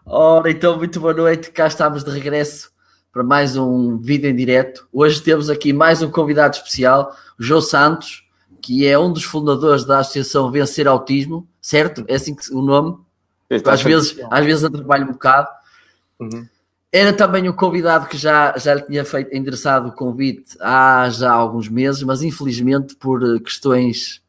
Ora, então, muito boa noite. Cá estamos de regresso para mais um vídeo em direto. Hoje temos aqui mais um convidado especial, o João Santos, que é um dos fundadores da Associação Vencer Autismo, certo? É assim que o nome? Às vezes atrapalho um bocado. Uhum. Era também um convidado que já lhe tinha feito endereçado o convite há já alguns meses, mas infelizmente por questões,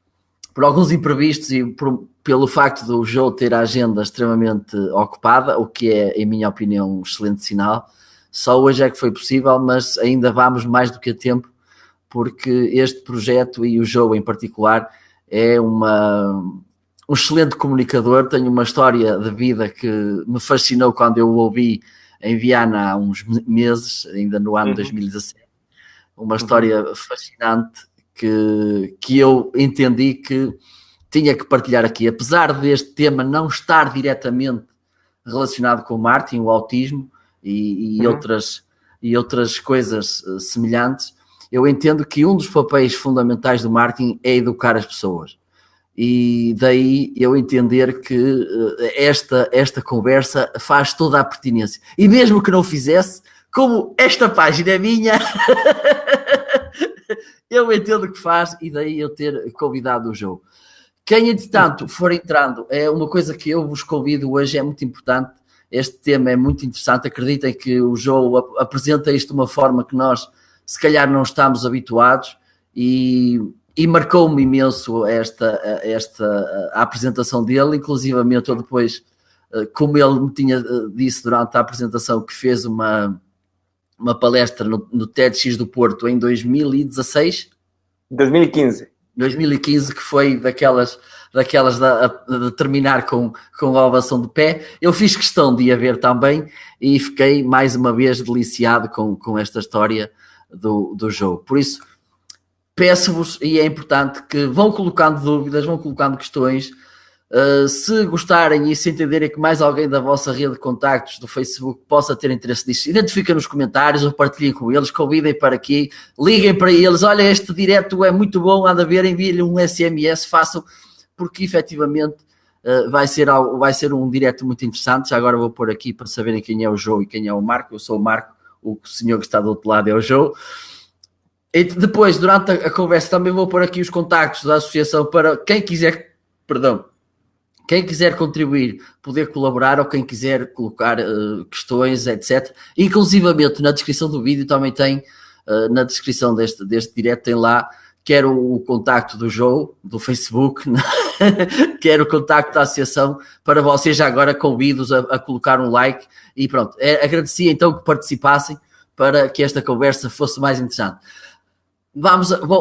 por alguns imprevistos e pelo facto do João ter a agenda extremamente ocupada, o que é, em minha opinião, um excelente sinal. Só hoje é que foi possível, mas ainda vamos mais do que a tempo, porque este projeto e o João em particular é um excelente comunicador. Tenho uma história de vida que me fascinou quando eu o ouvi em Viana há uns meses, ainda no ano 2017. Uma história fascinante que eu entendi que tinha que partilhar aqui. Apesar deste tema não estar diretamente relacionado com o Martin, o autismo e outras coisas semelhantes, eu entendo que um dos papéis fundamentais do Martin é educar as pessoas. E daí eu entender que esta conversa faz toda a pertinência. E mesmo que não fizesse, como esta página é minha, eu entendo que faz, e daí eu ter convidado o João. Quem, entretanto, for entrando, é uma coisa que eu vos convido hoje, é muito importante. Este tema é muito interessante. Acreditem que o João apresenta isto de uma forma que nós, se calhar, não estamos habituados, e marcou-me imenso a apresentação dele. Inclusivamente eu depois, como ele me tinha disse durante a apresentação, que fez uma palestra no TEDx do Porto em 2016? 2015, que foi daquelas de terminar com a ovação de pé. Eu fiz questão de ir a ver também e fiquei mais uma vez deliciado com esta história do jogo. Por isso, peço-vos, e é importante, que vão colocando dúvidas, vão colocando questões. Se gostarem e se entenderem que mais alguém da vossa rede de contactos do Facebook possa ter interesse nisso, identifiquem nos comentários ou partilhem com eles, convidem para aqui, liguem para eles. Olha, este direto é muito bom, anda a ver, enviem-lhe um SMS, façam, porque efetivamente vai ser um direto muito interessante. Já agora vou pôr aqui para saberem quem é o João e quem é o Marco. Eu sou o Marco, o senhor que está do outro lado é o João. E depois, durante a conversa, também vou pôr aqui os contactos da associação para quem quiser contribuir, poder colaborar, ou quem quiser colocar questões, etc. Inclusivamente, na descrição do vídeo também tem, na descrição deste direto, tem lá, quer o contacto do João, do Facebook, quer o contacto da associação, para vocês já agora convido-os a colocar um like. E pronto, agradecia então que participassem para que esta conversa fosse mais interessante.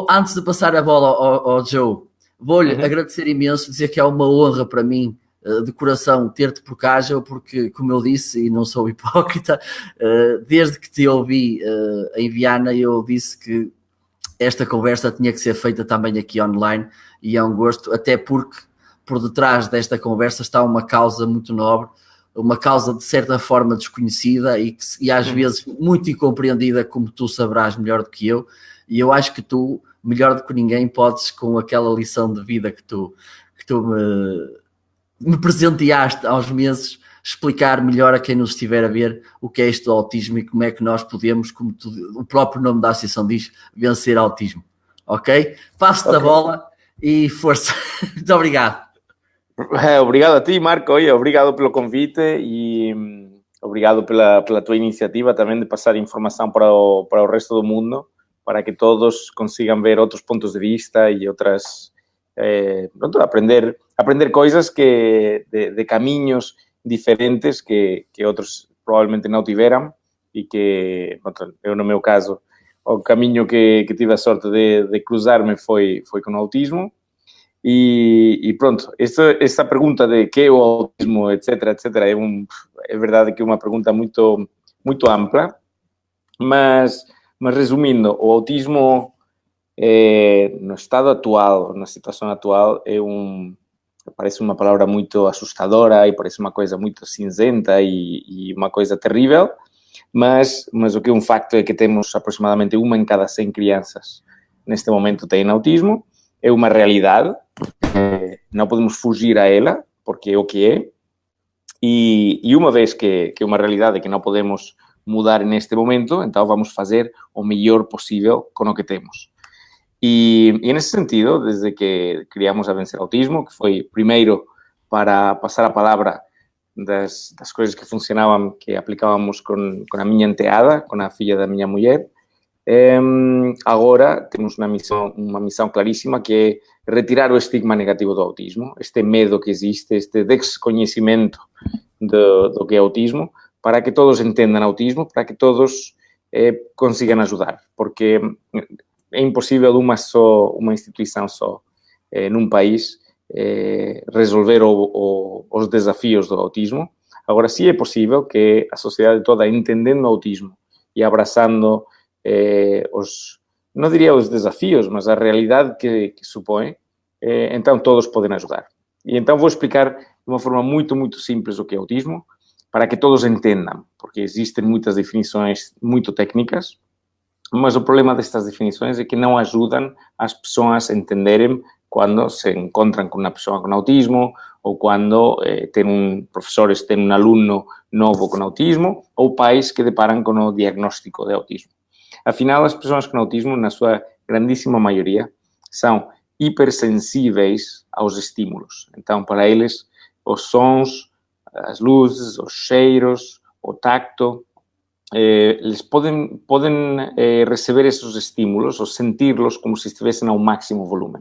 Antes de passar a bola ao Joe, vou-lhe agradecer imenso, dizer que é uma honra para mim, de coração, ter-te por cá, Joe, porque, como eu disse, e não sou hipócrita, desde que te ouvi em Viana, eu disse que esta conversa tinha que ser feita também aqui online, e é um gosto, até porque por detrás desta conversa está uma causa muito nobre, uma causa de certa forma desconhecida e às vezes muito incompreendida, como tu saberás melhor do que eu. E eu acho que tu, melhor do que ninguém, podes, com aquela lição de vida que tu me presenteaste há uns meses, explicar melhor a quem nos estiver a ver o que é isto do autismo e como é que nós podemos, como o próprio nome da associação diz, vencer autismo. Ok? Passo-te a bola e força. Muito obrigado. Obrigado a ti, Marco. Obrigado pelo convite e obrigado pela tua iniciativa também de passar informação para o resto do mundo, para que todos consigam ver outros pontos de vista e outras... aprender coisas de caminhos diferentes que outros provavelmente não tiveram e que, eu no meu caso, o caminho que tive a sorte de cruzar-me foi com o autismo. E pronto, esta pergunta de que é o autismo, etc, é verdade que é uma pergunta muito, muito ampla, mas resumindo, o autismo no estado atual, na situação atual, parece uma palavra muito assustadora e parece uma coisa muito cinzenta e uma coisa terrível, mas o que é um facto é que temos aproximadamente 1 em cada 100 crianças neste momento tem autismo. É uma realidade, não podemos fugir a ela, porque é o que é. E uma vez que é uma realidade que não podemos mudar neste momento, então vamos fazer o melhor possível com o que temos. E nesse sentido, desde que criamos a Vencer Autismo, que foi primeiro para passar a palavra das coisas que funcionavam, que aplicávamos com a minha enteada, com a filha da minha mulher, agora temos uma missão claríssima, que é retirar o estigma negativo do autismo, este medo que existe, este desconhecimento do que é autismo, para que todos entendam autismo, para que todos consigam ajudar, porque é impossível uma instituição só num país resolver os desafios do autismo. Agora, sim é possível que a sociedade toda, entendendo o autismo e abraçando não diria os desafios, mas a realidade que supõe, então todos podem ajudar. E então vou explicar de uma forma muito, muito simples o que é autismo, para que todos entendam, porque existem muitas definições muito técnicas, mas o problema destas definições é que não ajudam as pessoas a entenderem quando se encontram com uma pessoa com autismo, ou quando professores têm um aluno novo com autismo, ou pais que deparam com o diagnóstico de autismo. Afinal, as pessoas com autismo, na sua grandíssima maioria, são hipersensíveis aos estímulos. Então, para eles, os sons, as luzes, os cheiros, o tacto, eles podem receber esses estímulos ou sentirlos como se estivessem ao máximo volume.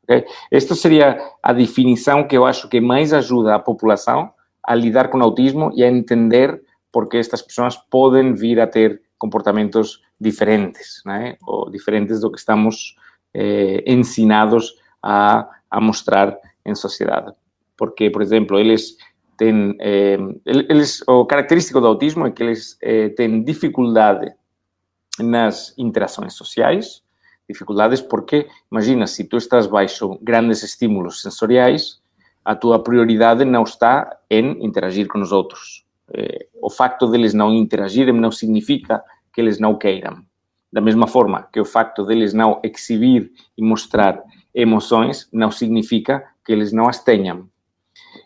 Okay? Esta seria a definição que eu acho que mais ajuda a população a lidar com o autismo e a entender por que estas pessoas podem vir a ter comportamentos diferentes, né? Ou diferentes do que estamos ensinados a mostrar em sociedade. Porque, por exemplo, eles têm... o característico do autismo é que eles têm dificuldade nas interações sociais, dificuldades porque, imagina, se tu estás baixo grandes estímulos sensoriais, a tua prioridade não está em interagir com os outros. O facto deles não interagirem não significa que eles não queiram. Da mesma forma que o facto deles não exibir e mostrar emoções não significa que eles não as tenham.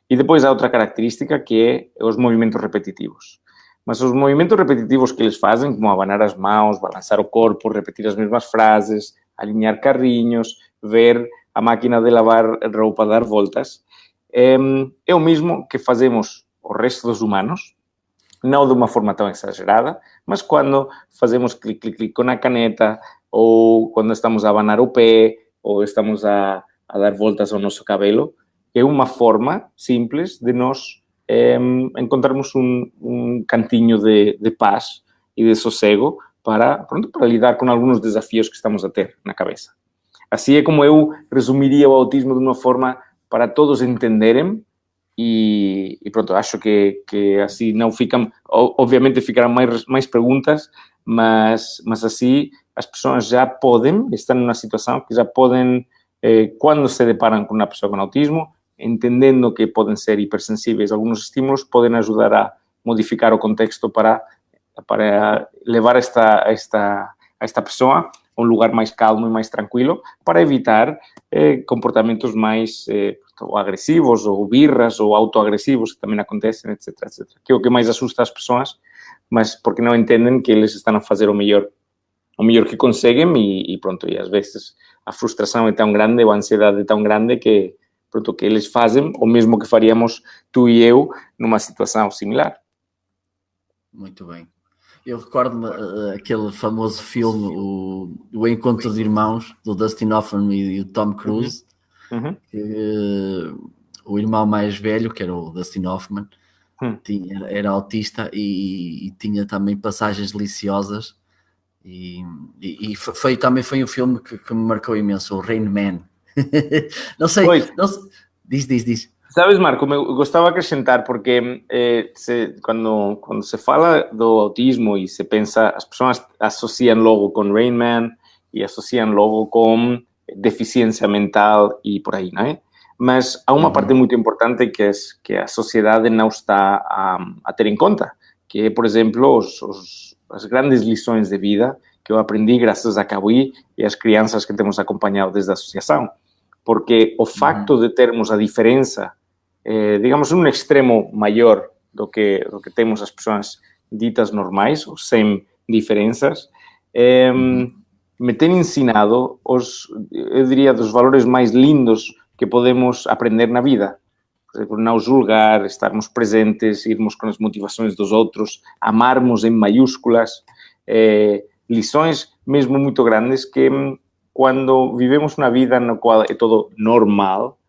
E depois há outra característica que é os movimentos repetitivos. Mas os movimentos repetitivos que eles fazem, como abanar as mãos, balançar o corpo, repetir as mesmas frases, alinhar carrinhos, ver a máquina de lavar roupa dar voltas, é o mesmo que fazemos o resto dos humanos, não de uma forma tão exagerada, mas quando fazemos clic, clic, clic com a caneta, ou quando estamos a abanar o pé, ou estamos a dar voltas ao nosso cabelo, é uma forma simples de nós encontrarmos um cantinho de paz e de sossego para lidar com alguns desafios que estamos a ter na cabeça. Assim é como eu resumiria o autismo de uma forma para todos entenderem. E pronto, acho que assim não ficam... Obviamente ficarão mais perguntas, mas assim as pessoas já podem, estão numa situação que já podem, quando se deparam com uma pessoa com autismo, entendendo que podem ser hipersensíveis a alguns estímulos, podem ajudar a modificar o contexto para levar esta pessoa a um lugar mais calmo e mais tranquilo, para evitar comportamentos mais ou agressivos, ou birras, ou autoagressivos, que também acontecem, etc, etc. Que é o que mais assusta as pessoas, mas porque não entendem que eles estão a fazer o melhor que conseguem e pronto, e às vezes a frustração é tão grande, ou a ansiedade é tão grande que, pronto, que eles fazem o mesmo que faríamos tu e eu numa situação similar. Muito bem. Eu recordo-me aquele famoso filme, o Encontro de Irmãos, do Dustin Hoffman e o Tom Cruise. Uhum. Que, o irmão mais velho, que era o Dustin Hoffman, era autista e tinha também passagens deliciosas. E também foi um filme que me marcou imenso, o Rain Man. Não sei. Diz. Sabes, Marco, eu gostava de acrescentar, porque quando se fala do autismo e se pensa, as pessoas associam logo com Rain Man e associam logo com deficiência mental e por aí, não é? Mas há uma parte muito importante que a sociedade não está a ter em conta, que é, por exemplo, as grandes lições de vida que eu aprendi graças a Cauí e as crianças que temos acompanhado desde a associação. Porque o facto de termos a diferença digamos, num extremo maior do que temos as pessoas ditas normais, ou sem diferenças, me tem ensinado eu diria, dos valores mais lindos que podemos aprender na vida. Por exemplo, não julgar, estarmos presentes, irmos com as motivações dos outros, amarmos em maiúsculas, lições mesmo muito grandes que quando vivemos uma vida na qual é todo normal,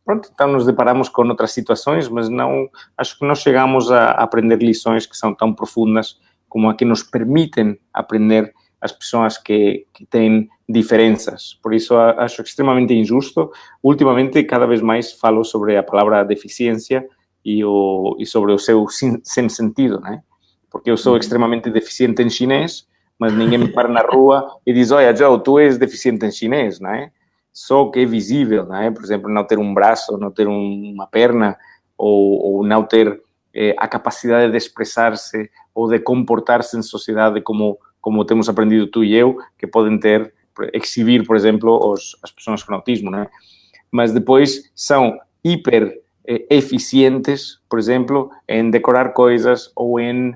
pronto, então nos deparamos com outras situações, mas não, acho que não chegamos a aprender lições que são tão profundas como a que nos permitem aprender as pessoas que têm diferenças. Por isso, acho extremamente injusto. Ultimamente, cada vez mais falo sobre a palavra deficiência e sobre o seu sem sentido, né? Porque eu sou extremamente deficiente em chinês, mas ninguém me para na rua e diz, olha, Joe, tu és deficiente em chinês, não é? Só que é visível, não é? Por exemplo, não ter um braço, não ter uma perna, ou não ter a capacidade de expressar-se ou de comportar-se em sociedade como temos aprendido tu e eu, que podem exibir, por exemplo, as pessoas com autismo, não é? Mas depois são hiper eficientes, por exemplo, em decorar coisas ou em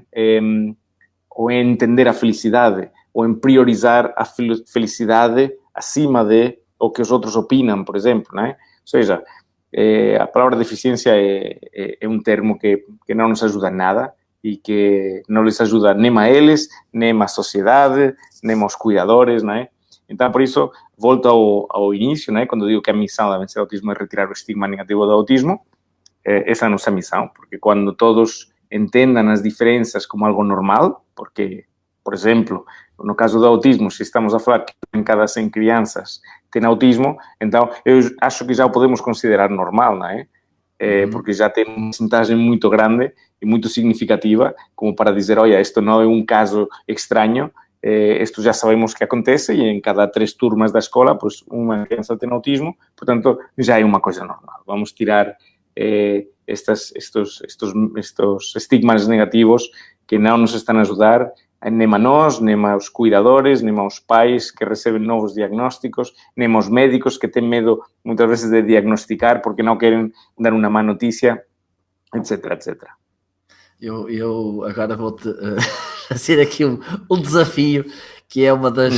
entender a felicidade, ou em priorizar a felicidade acima de o que os outros opinam, por exemplo, não é? Ou seja, a palavra deficiência é um termo que não nos ajuda em nada e que não lhes ajuda nem a eles, nem à sociedade, nem aos cuidadores, não é? Então, por isso, volto ao início, né? Quando digo que a missão da Vencer o Autismo é retirar o estigma negativo do autismo, essa é a nossa missão, porque quando todos entendam as diferenças como algo normal, porque, por exemplo, no caso do autismo, se estamos a falar que em cada 100 crianças tem autismo, então eu acho que já o podemos considerar normal, não é? Porque já tem uma porcentagem muito grande e muito significativa como para dizer, olha, isto não é um caso estranho, isto já sabemos que acontece e em cada 3 turmas da escola, pues uma criança tem autismo, portanto, já é uma coisa normal. Vamos tirar estos estigmas negativos que não nos estão a ajudar nem a nós, nem aos cuidadores, nem aos pais que recebem novos diagnósticos, nem aos médicos que têm medo muitas vezes de diagnosticar porque não querem dar uma má notícia, etc, etc. Eu agora vou-te fazer aqui um desafio, que é uma das...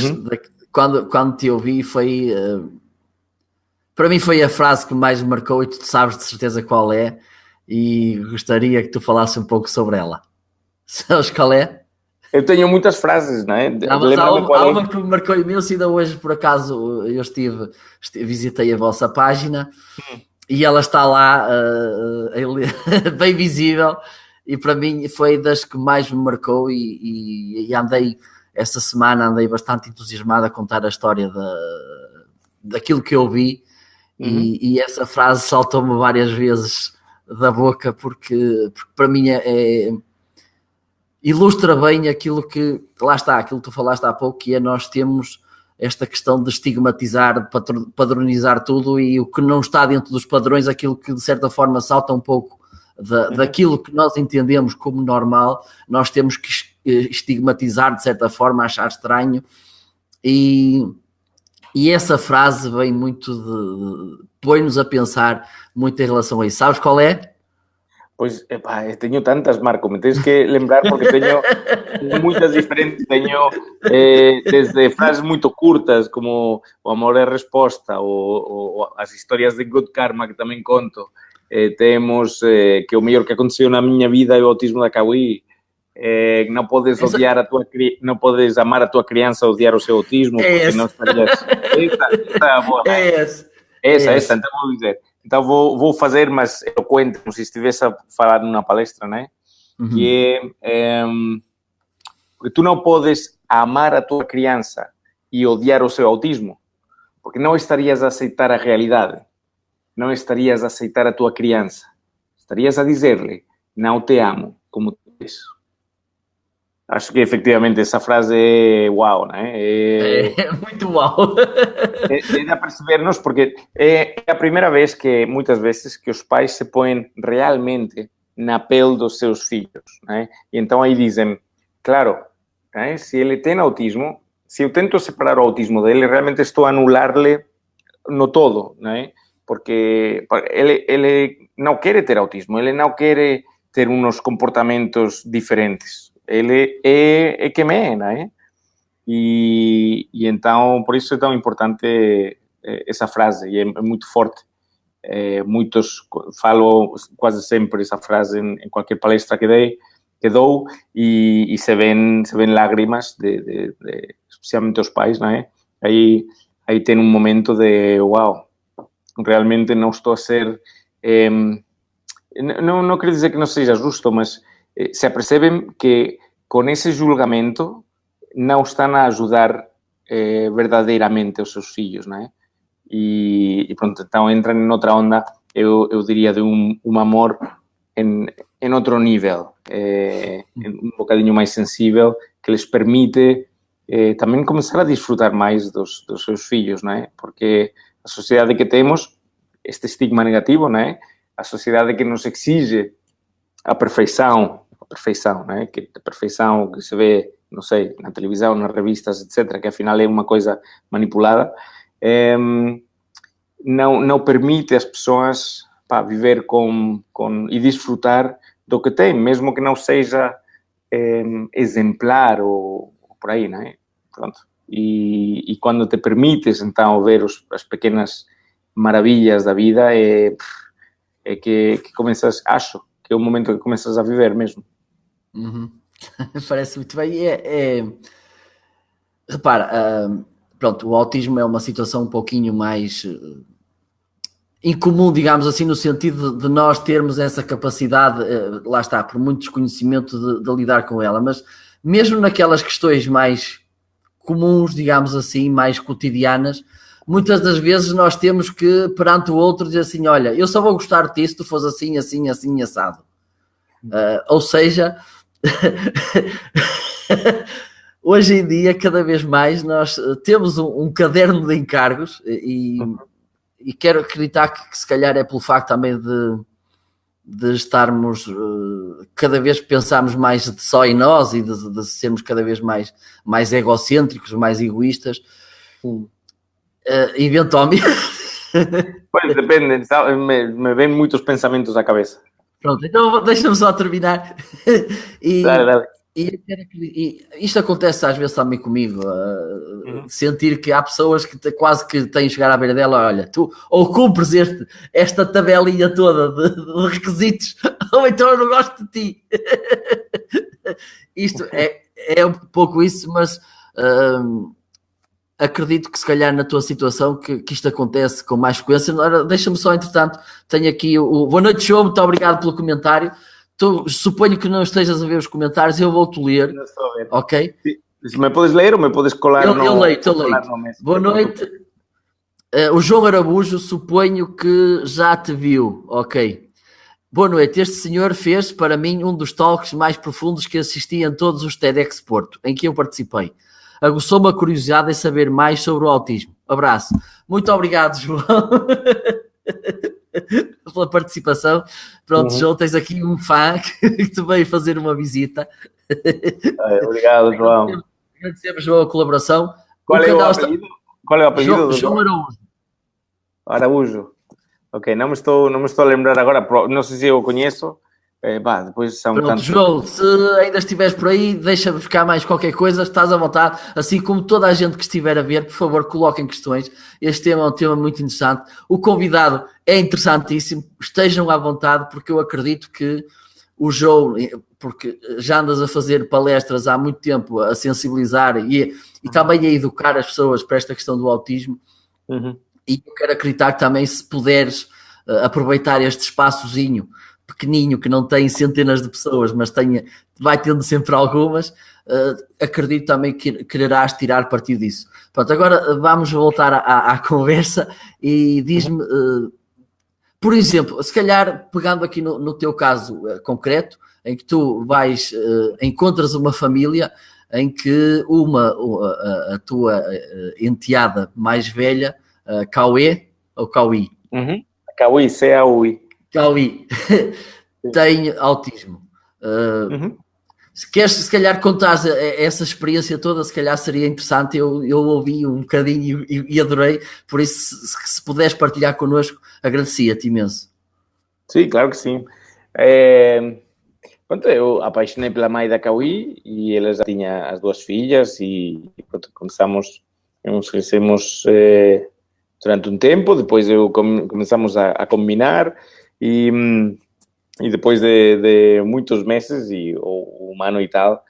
Quando te ouvi foi... para mim foi a frase que mais me marcou e tu sabes de certeza qual é e gostaria que tu falasse um pouco sobre ela. Sabes qual é? Eu tenho muitas frases, não é? Não, mas há uma que me marcou imenso. Ainda hoje, por acaso, eu visitei a vossa página e ela está lá bem visível e para mim foi das que mais me marcou e esta semana andei bastante entusiasmado a contar a história daquilo que eu vi e essa frase saltou-me várias vezes da boca porque para mim ilustra bem aquilo que, lá está, aquilo que tu falaste há pouco, que é nós temos esta questão de estigmatizar, padronizar tudo e o que não está dentro dos padrões, aquilo que de certa forma salta um pouco daquilo que nós entendemos como normal, nós temos que estigmatizar de certa forma, achar estranho e essa frase vem muito põe-nos a pensar muito em relação a isso. Sabes qual é? Pois, tenho tantas, Marco, me tens que lembrar porque tenho muitas diferentes, tenho desde frases muito curtas como o amor é resposta ou as histórias de Good Karma que também conto, temos que o melhor que aconteceu na minha vida é o autismo da Cauí, não podes odiar não podes amar a tua criança ou odiar o seu autismo porque não estarias... Essa é boa, né? Essa, então vou dizer. Então vou fazer, mas eloquente, como se estivesse a falar numa palestra, né? Que porque tu não podes amar a tua criança e odiar o seu autismo, porque não estarias a aceitar a realidade, não estarias a aceitar a tua criança, estarias a dizer-lhe, não te amo como tu és. Acho que efetivamente essa frase é uau, né? É muito uau. É de perceber-nos porque é a primeira vez que, muitas vezes, que os pais se põem realmente na pele dos seus filhos, né? E então aí dizem, claro, né? Se ele tem autismo, se eu tento separar o autismo dele, realmente estou a anular-lhe no todo, né? porque ele não quer ter autismo, ele não quer ter uns comportamentos diferentes. Ele é que me, não é? E então, por isso é tão importante essa frase, e é muito forte. Muitos falo quase sempre essa frase em qualquer palestra que dou, e se ven lágrimas, especialmente os pais, não é? Aí tem um momento de, uau, realmente não estou a ser... não quero dizer que não seja justo, mas se apercebem que com esse julgamento não estão a ajudar verdadeiramente os seus filhos, não é? E pronto, então entram em outra onda, eu diria, de um amor em outro nível, um bocadinho mais sensível, que lhes permite também começar a desfrutar mais dos seus filhos, não é? Porque a sociedade que temos, este estigma negativo, não é? A sociedade que nos exige a perfeição, não é? Que a perfeição que se vê, não sei, na televisão, nas revistas, etc., que afinal é uma coisa manipulada, não permite às pessoas viver e desfrutar do que têm, mesmo que não seja exemplar ou por aí, não é? Pronto. E quando te permites, então, ver as pequenas maravilhas da vida, é que começas, acho, que é o momento que começas a viver mesmo. Uhum. Parece muito bem. Repara, pronto, o autismo é uma situação um pouquinho mais incomum, digamos assim, no sentido de nós termos essa capacidade, lá está, por muito desconhecimento de lidar com ela, mas mesmo naquelas questões mais comuns, digamos assim, mais cotidianas, muitas das vezes nós temos que, perante o outro, dizer assim, olha, eu só vou gostar de ti se tu fores assim, assim, assim, assado. Ou seja... Hoje em dia, cada vez mais, nós temos um caderno de encargos e quero acreditar que se calhar é pelo facto também de estarmos, cada vez pensarmos mais só em nós e de sermos cada vez mais egocêntricos, mais egoístas. Eventualmente... Pois, depende, me vêm muitos pensamentos à cabeça. Pronto, então deixa-me só terminar. Dale. E isto acontece às vezes também comigo, sentir que há pessoas que quase que têm de chegar à beira dela, olha, tu ou cumpres esta tabelinha toda de requisitos, ou então eu não gosto de ti. Isto é um pouco isso, mas acredito que se calhar na tua situação que isto acontece com mais frequência. Deixa-me só, entretanto, tenho aqui o Boa noite, show, muito obrigado pelo comentário. Suponho que não estejas a ver os comentários, eu vou-te ler, ok? Me podes ler ou me podes colar eu leio. Boa noite. O João Araújo, suponho que já te viu, ok? Boa noite, este senhor fez para mim um dos talks mais profundos que assisti em todos os TEDx Porto, em que eu participei. Aguçou-me a curiosidade em saber mais sobre o autismo. Abraço. Muito obrigado, João. Pela participação. Pronto, João, tens aqui um fã que te veio fazer uma visita. Obrigado, João. Agradecemos, João, a colaboração. Qual é o apelido? João Araújo. Araújo. Ok, não me estou a lembrar agora. Não sei se eu o conheço. Depois são Pronto, tantos... João, se ainda estiveres por aí, deixa-me ficar mais qualquer coisa, estás à vontade, assim como toda a gente que estiver a ver, por favor, coloquem questões. Este tema é um tema muito interessante, o convidado é interessantíssimo, estejam à vontade, porque eu acredito que o João, porque já andas a fazer palestras há muito tempo, a sensibilizar e também a educar as pessoas para esta questão do autismo, e eu quero acreditar que também, se puderes aproveitar este espaçozinho pequeninho, que não tem centenas de pessoas, mas vai tendo sempre algumas, acredito também que quererás tirar partido disso. Pronto, agora vamos voltar à conversa e diz-me, por exemplo, se calhar pegando aqui no teu caso concreto, em que tu encontras uma família em que a tua enteada mais velha, Cauê, ou Cauí? Cauí, C-A-U-I. Cauí tem autismo. Se queres, se calhar, contar essa experiência toda, se calhar seria interessante. Eu ouvi um bocadinho e adorei. Por isso, se puderes partilhar connosco, agradecia-te imenso. Sim, claro que sim. Pronto, eu apaixonei pela mãe da Cauí e ela já tinha as 2 filhas e pronto, nos conhecemos durante um tempo, depois começamos a combinar e depois de muitos meses, ou um ano e tal,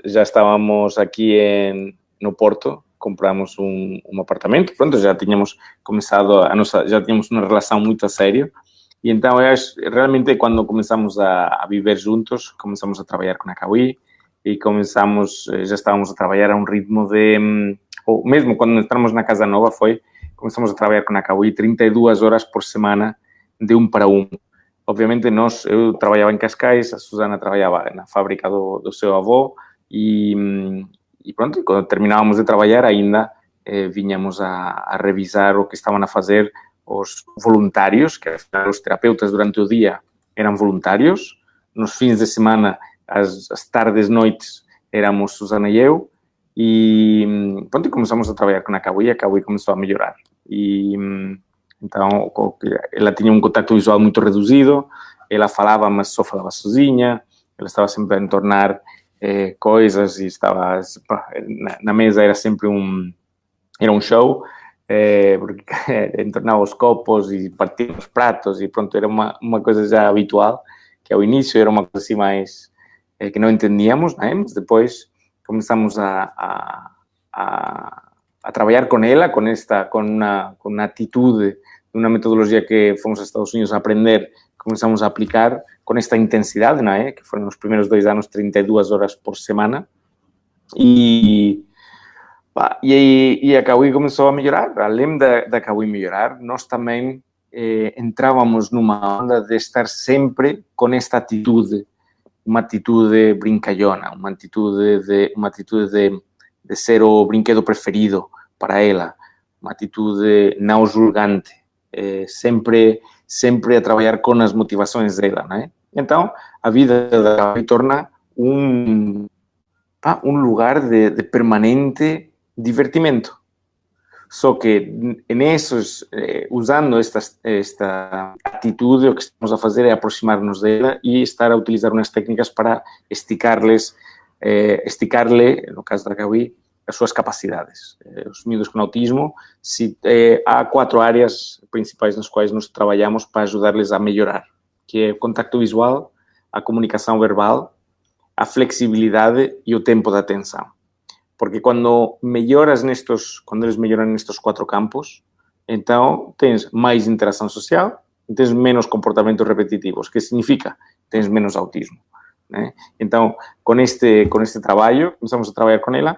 já estávamos aqui no Porto, compramos um apartamento, pronto, já tínhamos começado, já tínhamos uma relação muito a sério, e então realmente quando começamos a viver juntos, começamos a trabalhar com a Cauí, e já estávamos a trabalhar a um ritmo ou mesmo quando entramos na casa nova começamos a trabalhar com a Cauí 32 horas por semana, de 1 para 1. Obviamente, eu trabalhava em Cascais, a Susana trabalhava na fábrica do seu avô e pronto, quando terminávamos de trabalhar ainda vinhamos a revisar o que estavam a fazer os voluntários, que afinal os terapeutas durante o dia eram voluntários, nos fins de semana, as tardes, noites, éramos Susana e eu, e pronto, começamos a trabalhar com a Cauí começou a melhorar. Então, ela tinha um contacto visual muito reduzido, ela falava, mas só falava sozinha, ela estava sempre a entornar coisas e estava na mesa, era sempre um show, porque entornava os copos e partia os pratos e pronto, era uma coisa já habitual, que ao início era uma coisa assim mais que não entendíamos, né? Mas depois começamos a trabalhar com ela, com uma atitude, uma metodologia que fomos aos Estados Unidos a aprender, começamos a aplicar com esta intensidade, não é? Que foram nos primeiros 2 anos 32 horas por semana. E a Cauí começou a melhorar. Além da Cauí melhorar, nós também entrávamos numa onda de estar sempre com esta atitude, uma atitude brincalhona, uma atitude de ser o brinquedo preferido para ela, uma atitude não julgante, sempre a trabalhar com as motivações dela, não é? Então, a vida da Cauí torna um lugar de permanente divertimento. Só que usando esta atitude, o que estamos a fazer é aproximar-nos dela e estar a utilizar umas técnicas para esticarle, no caso da Cauí, as suas capacidades. Os miúdos com autismo, há 4 áreas principais nas quais nós trabalhamos para ajudar-les a melhorar, que é o contacto visual, a comunicação verbal, a flexibilidade e o tempo de atenção. Porque quando eles melhoram nestes 4 campos, então tens mais interação social, tens menos comportamentos repetitivos, que significa tens menos autismo, né? Então, com este trabalho, começamos a trabalhar com ela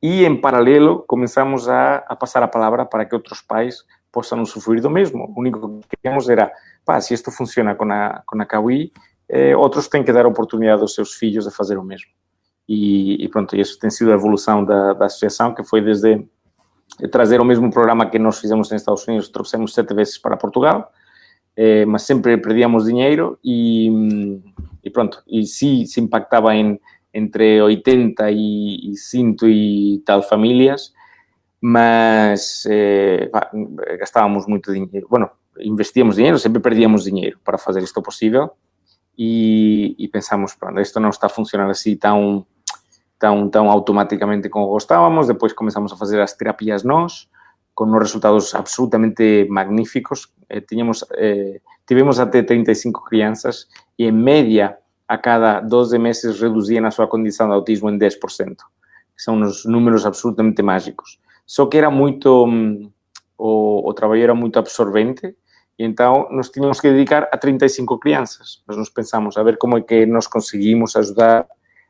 e, em paralelo, começamos a passar a palavra para que outros pais possam usufruir do mesmo. O único que queríamos era, se isto funciona com a Cauí, outros têm que dar a oportunidade aos seus filhos de fazer o mesmo. E pronto, isso tem sido a evolução da associação, que foi desde trazer o mesmo programa que nós fizemos nos Estados Unidos, trouxemos 7 vezes para Portugal, mas sempre perdíamos dinheiro e pronto, e se impactava entre 80 e 100 e tal famílias, mas gastávamos muito dinheiro. Bueno, investíamos dinheiro, sempre perdíamos dinheiro para fazer isto possível e pensamos, pronto, isto não está a funcionar assim tão automaticamente como gostávamos. Depois começamos a fazer as terapias nós, com uns resultados absolutamente magníficos. Tivemos até 35 crianças e, em média, a cada 12 meses reduziam a sua condição de autismo em 10%. São uns números absolutamente mágicos. Só que era muito... O trabalho era muito absorvente e então nos tínhamos que dedicar a 35 crianças. Mas nós pensamos a ver como é que nós conseguimos ajudar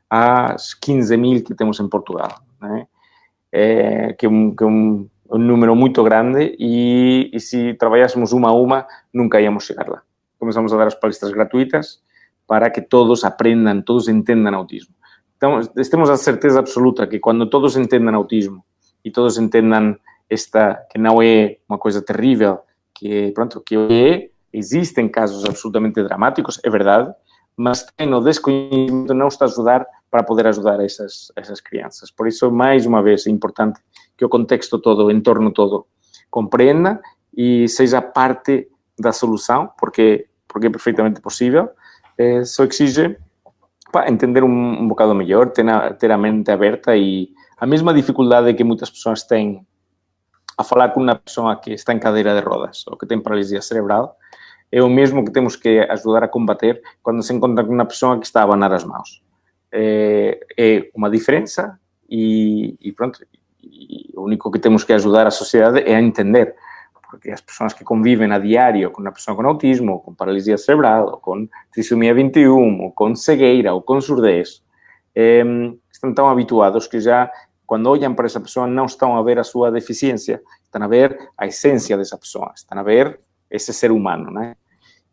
às 15.000 que temos em Portugal, né? Que é um número muito grande e se trabalhássemos uma a uma, nunca íamos chegar lá. Começamos a dar as palestras gratuitas para que todos aprendam, todos entendam autismo. Então, temos a certeza absoluta que quando todos entendam autismo e todos entendam que não é uma coisa terrível, que existem casos absolutamente dramáticos, é verdade, mas tem o desconhecimento não está a ajudar para poder ajudar essas crianças. Por isso, mais uma vez, é importante que o contexto todo, o entorno todo, compreenda e seja parte da solução, porque é perfeitamente possível. Só exige entender um bocado melhor, ter a mente aberta e a mesma dificuldade que muitas pessoas têm a falar com uma pessoa que está em cadeira de rodas ou que tem paralisia cerebral, é o mesmo que temos que ajudar a combater quando se encontra com uma pessoa que está a abanar as mãos. É uma diferença e pronto, e o único que temos que ajudar a sociedade é a entender, porque as pessoas que convivem a diário com uma pessoa com autismo, ou com paralisia cerebral, ou com trissomia 21, ou com cegueira, ou com surdez, estão tão habituados que já, quando olham para essa pessoa, não estão a ver a sua deficiência, estão a ver a essência dessa pessoa, estão a ver esse ser humano, né?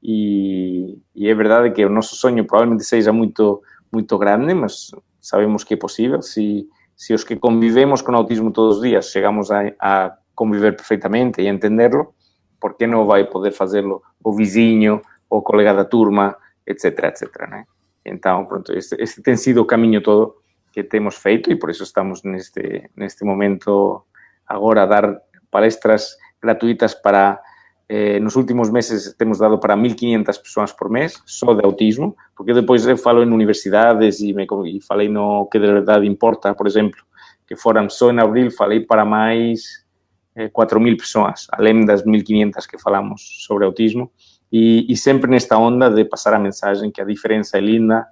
E é verdade que o nosso sonho provavelmente seja muito, muito grande, mas sabemos que é possível. Se os que convivemos com autismo todos os dias chegamos a conviver perfeitamente e entenderlo, por que não vai poder fazê-lo o vizinho, o colega da turma, etc, etc, né? Então, pronto, este tem sido o caminho todo que temos feito e por isso estamos neste momento agora a dar palestras gratuitas para, nos últimos meses temos dado para 1.500 pessoas por mês, só de autismo, porque depois eu falo em universidades e falei no que de verdade importa, por exemplo, que foram só em abril, falei para mais 4.000 pessoas, além das 1.500 que falamos sobre autismo, e sempre nesta onda de passar a mensagem que a diferença é linda,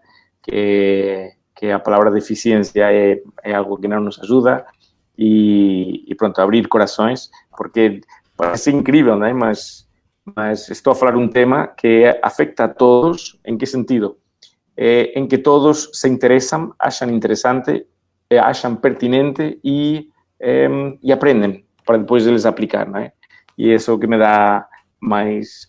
que a palavra deficiência é algo que não nos ajuda, e pronto, abrir corações, porque parece incrível, né? Mas estou a falar um tema que afecta a todos. ¿En que sentido? En que todos se interesam, acham interessante, acham pertinente e aprendem para depois eles aplicar, não é? E é isso que me dá mais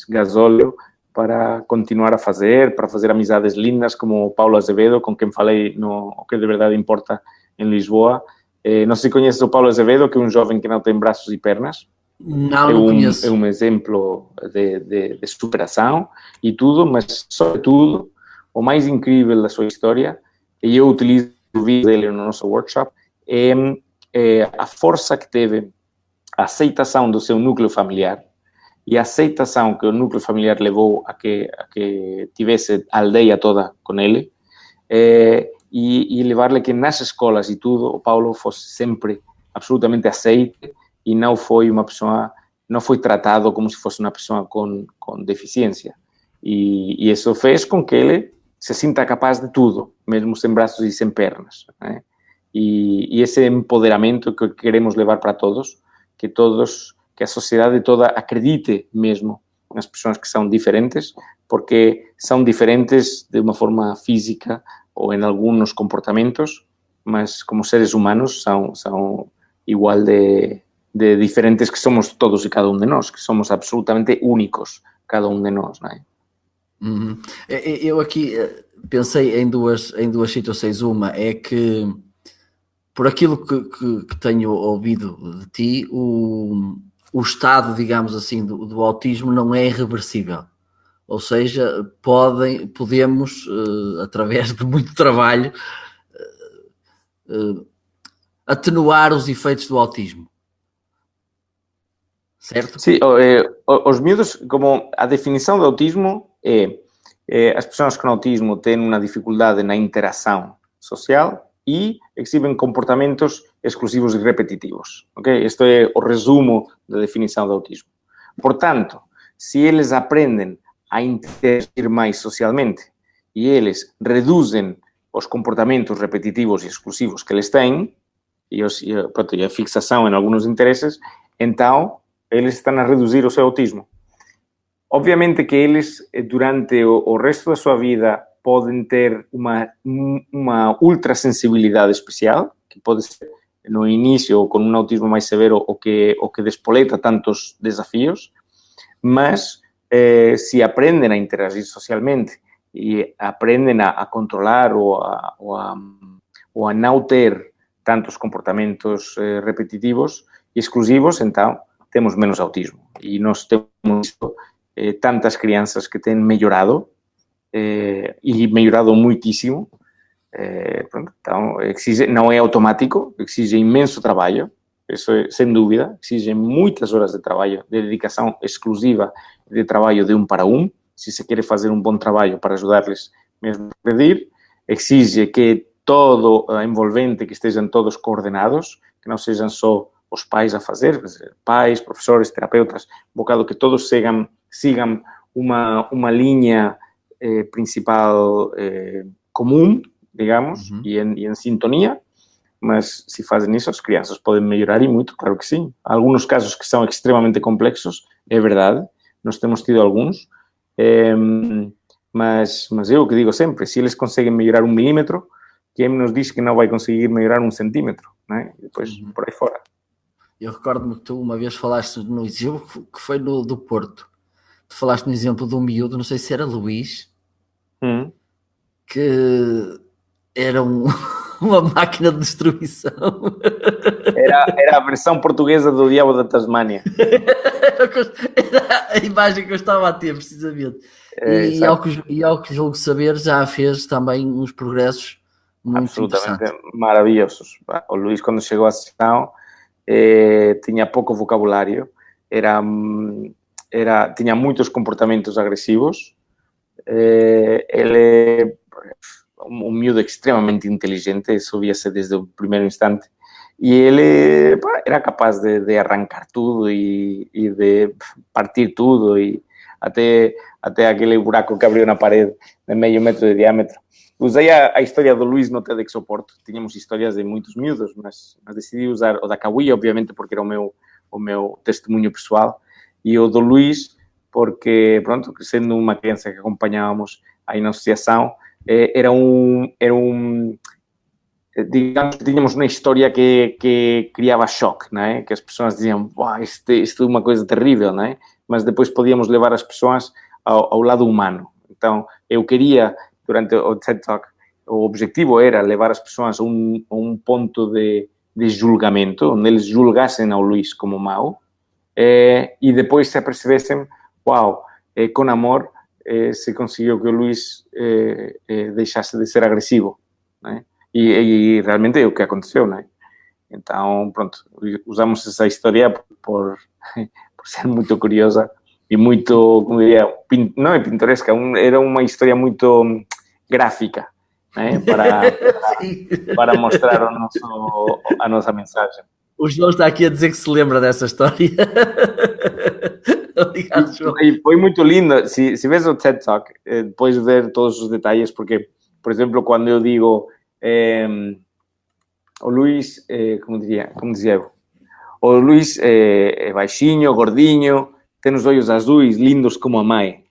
gasóleo para continuar a fazer, para fazer amizades lindas como o Paulo Azevedo, com quem falei no O que de verdade importa em Lisboa. Não sei se conheces o Paulo Azevedo, que é um jovem que não tem braços e pernas. Não conheço. É um exemplo de superação e tudo, mas, sobretudo, o mais incrível da sua história, e eu utilizo o vídeo dele no nosso workshop, é a força que teve a aceitação do seu núcleo familiar e a aceitação que o núcleo familiar levou a que tivesse a aldeia toda com ele, e levar-lhe que nas escolas e tudo, o Paulo fosse sempre absolutamente aceite e não foi uma pessoa, não foi tratado como se fosse uma pessoa com deficiência. E isso fez com que ele se sinta capaz de tudo, mesmo sem braços e sem pernas, né? E esse empoderamento que queremos levar para todos, que a sociedade toda acredite mesmo nas pessoas que são diferentes, porque são diferentes de uma forma física ou em alguns comportamentos, mas como seres humanos são igual de diferentes que somos todos e cada um de nós, que somos absolutamente únicos, cada um de nós, não é? Uhum. Eu aqui pensei em duas situações. Uma é que, por aquilo que tenho ouvido de ti, o estado, digamos assim, do autismo não é irreversível. Ou seja, podemos, através de muito trabalho, atenuar os efeitos do autismo. Certo? Sim, os miúdos, como a definição do autismo as pessoas com autismo têm uma dificuldade na interação social e exibem comportamentos exclusivos e repetitivos. Okay? Este é o resumo da definição do autismo. Portanto, se eles aprendem a interagir mais socialmente e eles reduzem os comportamentos repetitivos e exclusivos que eles têm e a fixação em alguns interesses, então eles estão a reduzir o seu autismo. Obviamente que eles, durante o resto da sua vida, podem ter uma ultrasensibilidade especial, que pode ser no início ou com um autismo mais severo o que despoleta tantos desafios, mas se aprendem a interagir socialmente e aprendem a controlar ou a não ter tantos comportamentos repetitivos e exclusivos, então temos menos autismo. E nós temos tantas crianças que têm melhorado e melhorado muitíssimo. Pronto, então, não é automático, exige imenso trabalho, isso é, sem dúvida, exige muitas horas de trabalho, de dedicação exclusiva de trabalho de um para um, se se quer fazer um bom trabalho para ajudar-lhes mesmo a progredir, exige que todo envolvente, que estejam todos coordenados, que não sejam só os pais a fazer, pais, professores, terapeutas, um bocado que todos sigam uma linha principal comum, digamos, e em sintonia, mas se fazem isso, as crianças podem melhorar e muito, claro que sim. Há alguns casos que são extremamente complexos, é verdade, nós temos tido alguns, mas eu que digo sempre, se eles conseguem melhorar 1 milímetro, quem nos diz que não vai conseguir melhorar 1 centímetro, né? E depois por aí fora. Eu recordo-me que tu uma vez falaste no exemplo que foi do Porto. Tu falaste no exemplo de um miúdo, não sei se era Luís, que era uma máquina de destruição. Era a versão portuguesa do Diabo da Tasmânia. Era a imagem que eu estava a ter, precisamente. E ao que julgo saber, já fez também uns progressos muito absolutamente interessantes. Maravilhosos. O Luís, quando chegou à sessão, tinha pouco vocabulário, tinha muitos comportamentos agressivos, ele é um miúdo extremamente inteligente, isso via-se desde o primeiro instante, e ele era capaz de arrancar tudo e de partir tudo, e até aquele buraco que abriu na parede de meio metro de diâmetro. Usei a história do Luís no TEDx Oporto. Tínhamos histórias de muitos miúdos, mas decidi usar o da Cauí, obviamente, porque era o meu testemunho pessoal, e o do Luís, porque, pronto, sendo uma criança que acompanhávamos aí na associação, digamos que tínhamos uma história que criava choque, não é? Que as pessoas diziam, isto é uma coisa terrível, não é? Mas depois podíamos levar as pessoas ao lado humano. Então, eu queria, durante o TED Talk, o objetivo era levar as pessoas a um ponto de julgamento, onde eles julgassem ao Luís como mau, e depois se apercebessem, com amor, se conseguiu que o Luís deixasse de ser agressivo, né? E realmente é o que aconteceu, né? Então, pronto, usamos essa história por ser muito curiosa e muito, como diria, não é pintoresca, era uma história muito gráfica, né? Para mostrar a nossa mensagem. O João está aqui a dizer que se lembra dessa história. Obrigado, João. E foi muito lindo. Se vês o TED Talk, depois de ver todos os detalhes, porque, por exemplo, quando eu digo o Luís, como dizia eu, o Luís é baixinho, gordinho, tem os olhos azuis, lindos como a mãe.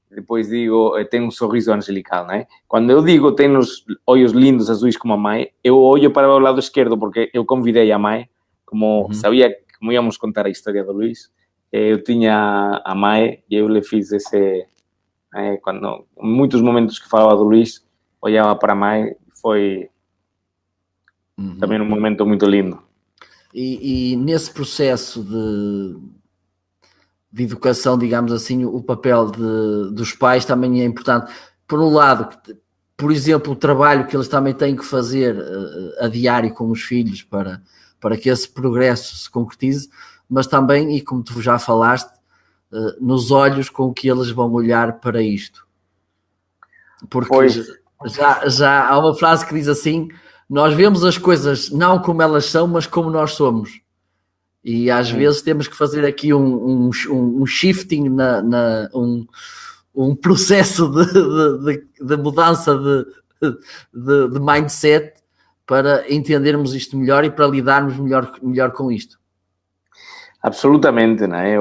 Depois digo, tem um sorriso angelical, né? Quando eu digo tem os olhos lindos, azuis como a mãe, eu olho para o lado esquerdo, porque eu convidei a mãe, como sabia como íamos contar a história do Luís, eu tinha a mãe e eu lhe fiz esse... quando, em muitos momentos que falava do Luís, olhava para a mãe, foi também um momento muito lindo. E nesse processo de educação, digamos assim, o papel dos pais também é importante. Por um lado, por exemplo, o trabalho que eles também têm que fazer a diário com os filhos para que esse progresso se concretize, mas também, e como tu já falaste, nos olhos com que eles vão olhar para isto. Porque já há uma frase que diz assim, nós vemos as coisas não como elas são, mas como nós somos. E às vezes temos que fazer aqui um shifting, um processo de mudança de mindset para entendermos isto melhor e para lidarmos melhor com isto. Absolutamente, né?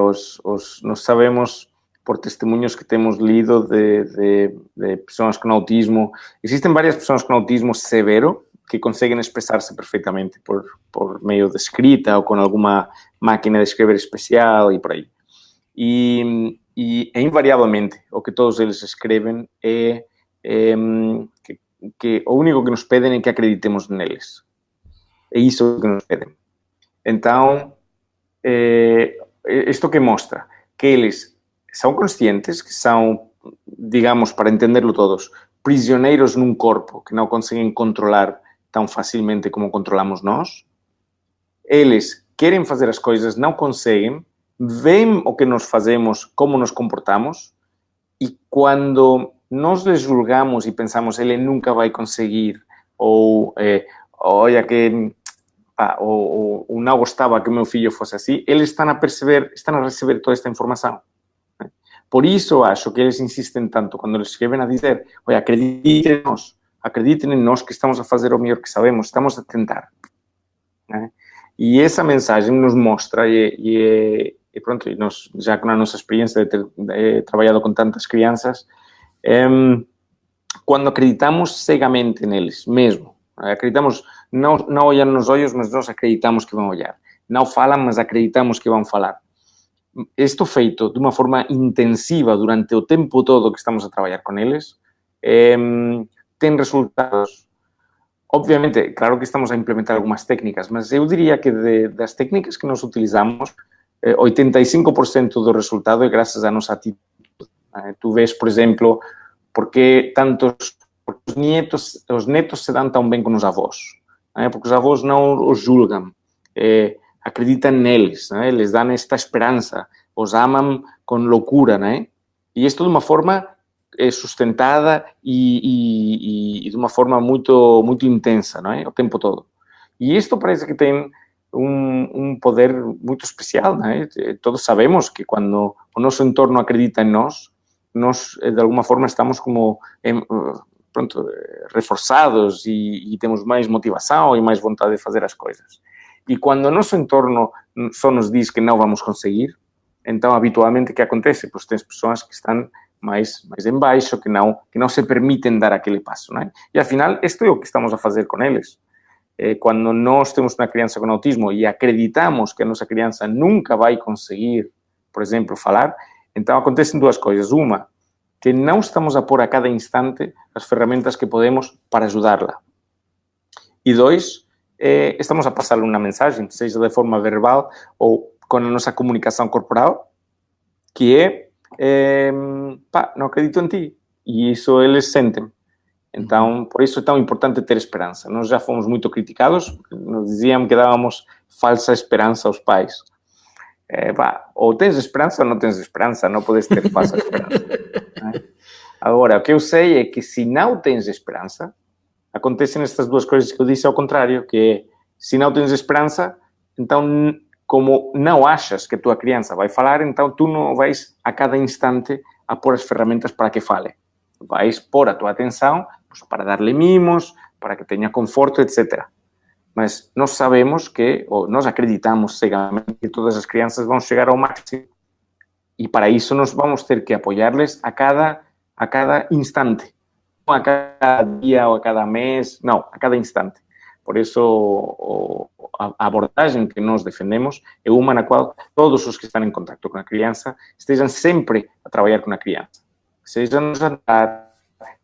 Nós sabemos por testemunhos que temos lido de pessoas com autismo. Existem várias pessoas com autismo severo que conseguem expressar-se perfeitamente por meio de escrita ou com alguma máquina de escrever especial e por aí. E invariavelmente, o que todos eles escrevem é que o único que nos pedem é que acreditemos neles. É isso que nos pedem. Então, isto que mostra que eles são conscientes, que são digamos, para entenderlo todos, prisioneiros num corpo que não conseguem controlar tão facilmente como controlamos nós. Eles querem fazer as coisas, não conseguem, veem o que nós fazemos, como nos comportamos, e quando nós les julgamos e pensamos, ele nunca vai conseguir, ou olha que ou não gostava que o meu filho fosse assim, eles estão a receber toda esta informação. Por isso, eu acho que eles insistem tanto quando eles escrevem a dizer, olha, acreditem em nós que estamos a fazer o melhor que sabemos, estamos a tentar. E essa mensagem nos mostra, e pronto, e nós, já com a nossa experiência de ter trabalhado com tantas crianças, quando acreditamos cegamente neles mesmo, acreditamos, não olhando nos olhos, mas nós acreditamos que vão olhar. Não falam, mas acreditamos que vão falar. Isto feito de uma forma intensiva durante o tempo todo que estamos a trabalhar com eles, tem resultados. Obviamente, claro que estamos a implementar algumas técnicas, mas eu diria que das técnicas que nós utilizamos, 85% do resultado é graças à nossa atitude. Tu vês, por exemplo, porque os netos se dão tão bem com os avós. Porque os avós não os julgam, acreditam neles, eles dão esta esperança, os amam com loucura, e isto de uma forma sustentada e de uma forma muito, muito intensa, o tempo todo. E isto parece que tem um poder muito especial, Todos sabemos que quando o nosso entorno acredita em nós de alguma forma estamos como pronto, reforçados e temos mais motivação e mais vontade de fazer as coisas. E quando o nosso entorno só nos diz que não vamos conseguir, então, habitualmente, o que acontece? Pois tens pessoas que estão mais em baixo, que não se permitem dar aquele passo, E, afinal, isto é o que estamos a fazer com eles. Quando nós temos uma criança com autismo e acreditamos que a nossa criança nunca vai conseguir, por exemplo, falar, então acontecem duas coisas. Uma, que não estamos a pôr a cada instante as ferramentas que podemos para ajudá-la. E dois, estamos a passar-lhe uma mensagem, seja de forma verbal ou com a nossa comunicação corporal, que não acredito em ti. E isso eles sentem. Então, por isso é tão importante ter esperança. Nós já fomos muito criticados, nos diziam que dávamos falsa esperança aos pais. Ou tens esperança ou não tens esperança, não podes ter falsa esperança. Agora, o que eu sei é que se não tens esperança, acontecem estas duas coisas que eu disse ao contrário, que é, se não tens esperança, então, como não achas que a tua criança vai falar, então tu não vais a cada instante a pôr as ferramentas para que fale. Vais pôr a tua atenção para dar-lhe mimos, para que tenha conforto, etc. Mas nós sabemos que, ou nós acreditamos cegamente que todas as crianças vão chegar ao máximo. E para isso nós vamos ter que apoiar-les a cada instante. Não a cada dia ou a cada mês, não, a cada instante. Por isso, a abordagem que nós defendemos é uma na qual todos os que estão em contato com a criança estejam sempre a trabalhar com a criança. Seja no jantar,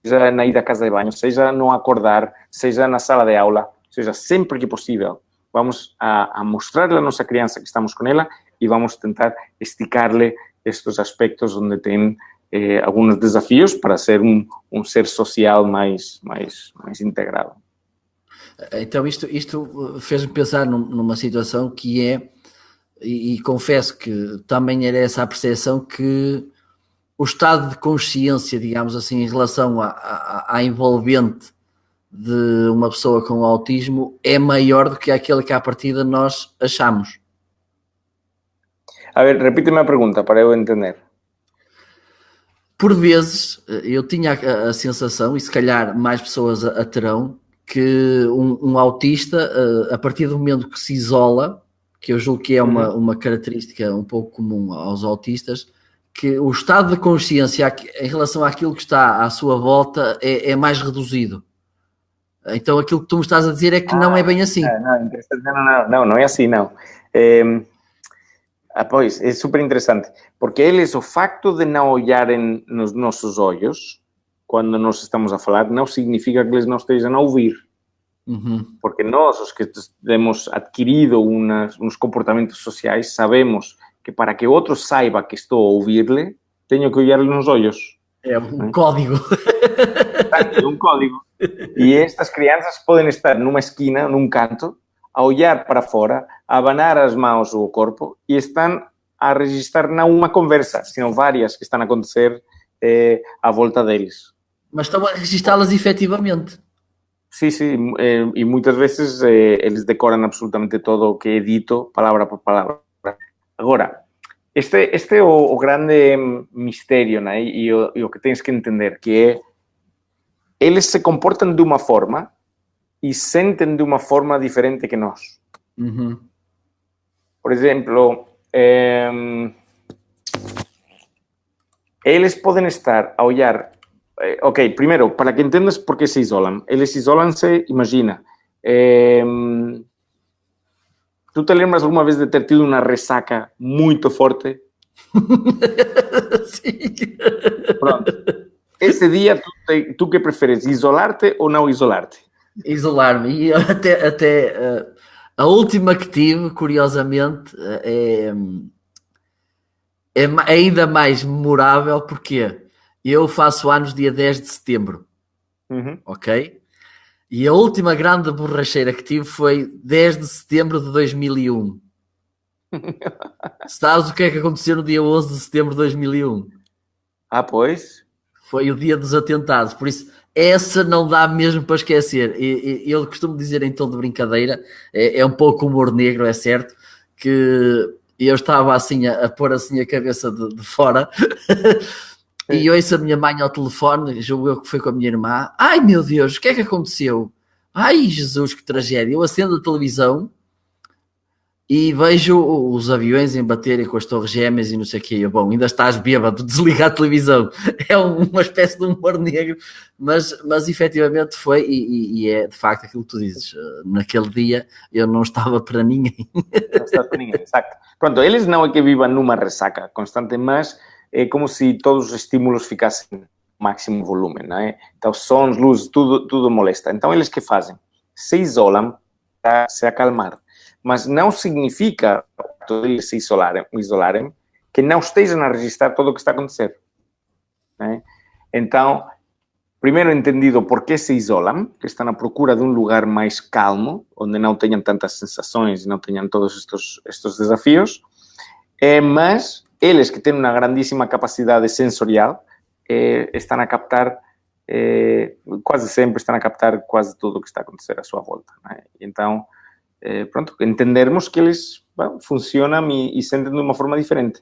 seja na ida à casa de banho, seja no acordar, seja na sala de aula, seja sempre que possível. Vamos a mostrar-lhe a nossa criança que estamos com ela e vamos tentar esticar-lhe estes aspectos onde tem alguns desafios para ser um ser social mais integrado. Então, isto fez-me pensar numa situação que e confesso que também era essa a percepção, que o estado de consciência, digamos assim, em relação à envolvente de uma pessoa com autismo é maior do que aquele que à partida nós achamos. A ver, repite-me a pergunta para eu entender. Por vezes, eu tinha a sensação, e se calhar mais pessoas a terão, que um autista, a partir do momento que se isola, que eu julgo que é uma característica um pouco comum aos autistas, que o estado de consciência em relação àquilo que está à sua volta é mais reduzido. Então aquilo que tu me estás a dizer é que não é bem assim. Não é assim, não. Pois, é super interessante, porque eles, o facto de não olharem nos nossos olhos, quando nós estamos a falar, não significa que eles não estejam a ouvir. Porque nós, os que temos adquirido uns comportamentos sociais, sabemos que para que outro saiba que estou a ouvir-lhe, tenho que olhar-lhe nos olhos. É um código. É um código. E estas crianças podem estar numa esquina, num canto, a olhar para fora, a abanar as mãos ou o corpo e estão a registrar não uma conversa, sino várias que estão a acontecer à volta deles. Mas estão a registá-las efetivamente. Sí, sí, e muitas vezes eles decoran absolutamente todo o que é dito, palavra por palavra. Agora, este é o grande misterio, né? E o que tens que entender, que é eles se comportam de uma forma e sentem de uma forma diferente que nós. Uhum. Por exemplo, eles podem estar a olhar. Ok, primeiro, para que entendas por que se isolam. Eles isolam-se, imagina. Tu te lembras alguma vez de ter tido uma ressaca muito forte? Sim. Pronto. Esse dia, tu que preferes, isolar-te ou não isolar-te? Isolar-me. E até a última que tive, curiosamente, é ainda mais memorável porque eu faço anos dia 10 de setembro. Uhum. Ok? E a última grande borracheira que tive foi 10 de setembro de 2001. Sabes o que é que aconteceu no dia 11 de setembro de 2001? Ah, pois. Foi o dia dos atentados, por isso essa não dá mesmo para esquecer. Eu costumo dizer em tom de brincadeira, é um pouco humor negro, é certo, que eu estava assim a pôr assim a cabeça de fora e ouço a minha mãe ao telefone, julgo eu que foi com a minha irmã. Ai meu Deus, o que é que aconteceu? Ai Jesus, que tragédia. Eu acendo a televisão e vejo os aviões embaterem com as torres gêmeas e não sei o quê. Bom, ainda estás bêbado, desliga a televisão. É uma espécie de humor negro, mas efetivamente foi, e é de facto aquilo que tu dizes. Naquele dia eu não estava para ninguém. Não estás para ninguém, exacto. Pronto, eles não é que vivam numa ressaca constante, mas é como se todos os estímulos ficassem no máximo volume, não é? Então, sons, luzes, tudo molesta. Então, eles que fazem? Se isolam para se acalmar. Mas não significa que eles se isolarem que não estejam a registrar tudo o que está a acontecer. Né? Então, primeiro entendido por que se isolam, que estão à procura de um lugar mais calmo, onde não tenham tantas sensações e não tenham todos estes desafios, mas eles que têm uma grandíssima capacidade sensorial estão a captar, quase sempre estão a captar quase tudo o que está a acontecer à sua volta. Né? Então, pronto, entendermos que eles funcionam e sentem de uma forma diferente.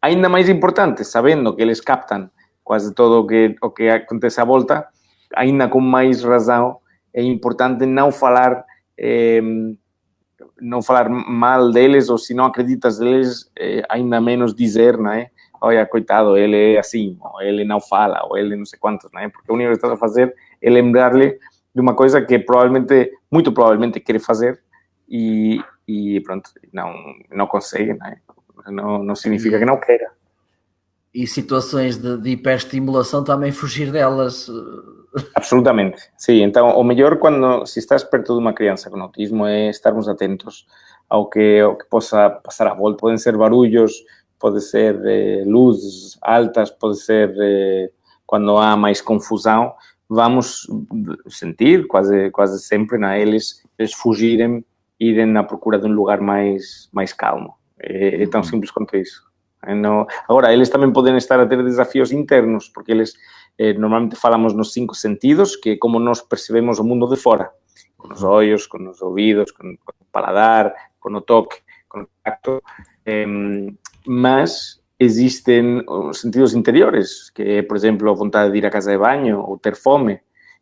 Ainda mais importante, sabendo que eles captam quase todo o que acontece à volta, ainda com mais razão, é importante não falar mal deles, ou se não acreditas deles, ainda menos dizer, não é? Olha, coitado, ele é assim, ou ele não fala, ou ele não sei quantos, não é? Porque o único que estás a fazer é lembrar-lhe de uma coisa que muito provavelmente quer fazer, e pronto, não consegue, não é? Não significa que não queira. E situações de hiperestimulação também fugir delas. Absolutamente, sim. Então, o melhor se estás perto de uma criança com autismo é estarmos atentos ao que possa passar à volta. Podem ser barulhos, pode ser luzes altas, pode ser quando há mais confusão. Vamos sentir quase sempre, né, eles fugirem, irem à procura de um lugar mais calmo. É tão simples quanto isso. Agora, eles também podem estar a ter desafios internos, porque eles normalmente falamos nos 5 sentidos, que é como nós percebemos o mundo de fora, com os olhos, com os ouvidos, com o paladar, com o toque, com o tacto, mas existem os sentidos interiores, que é, por exemplo, a vontade de ir à casa de banho ou ter fome,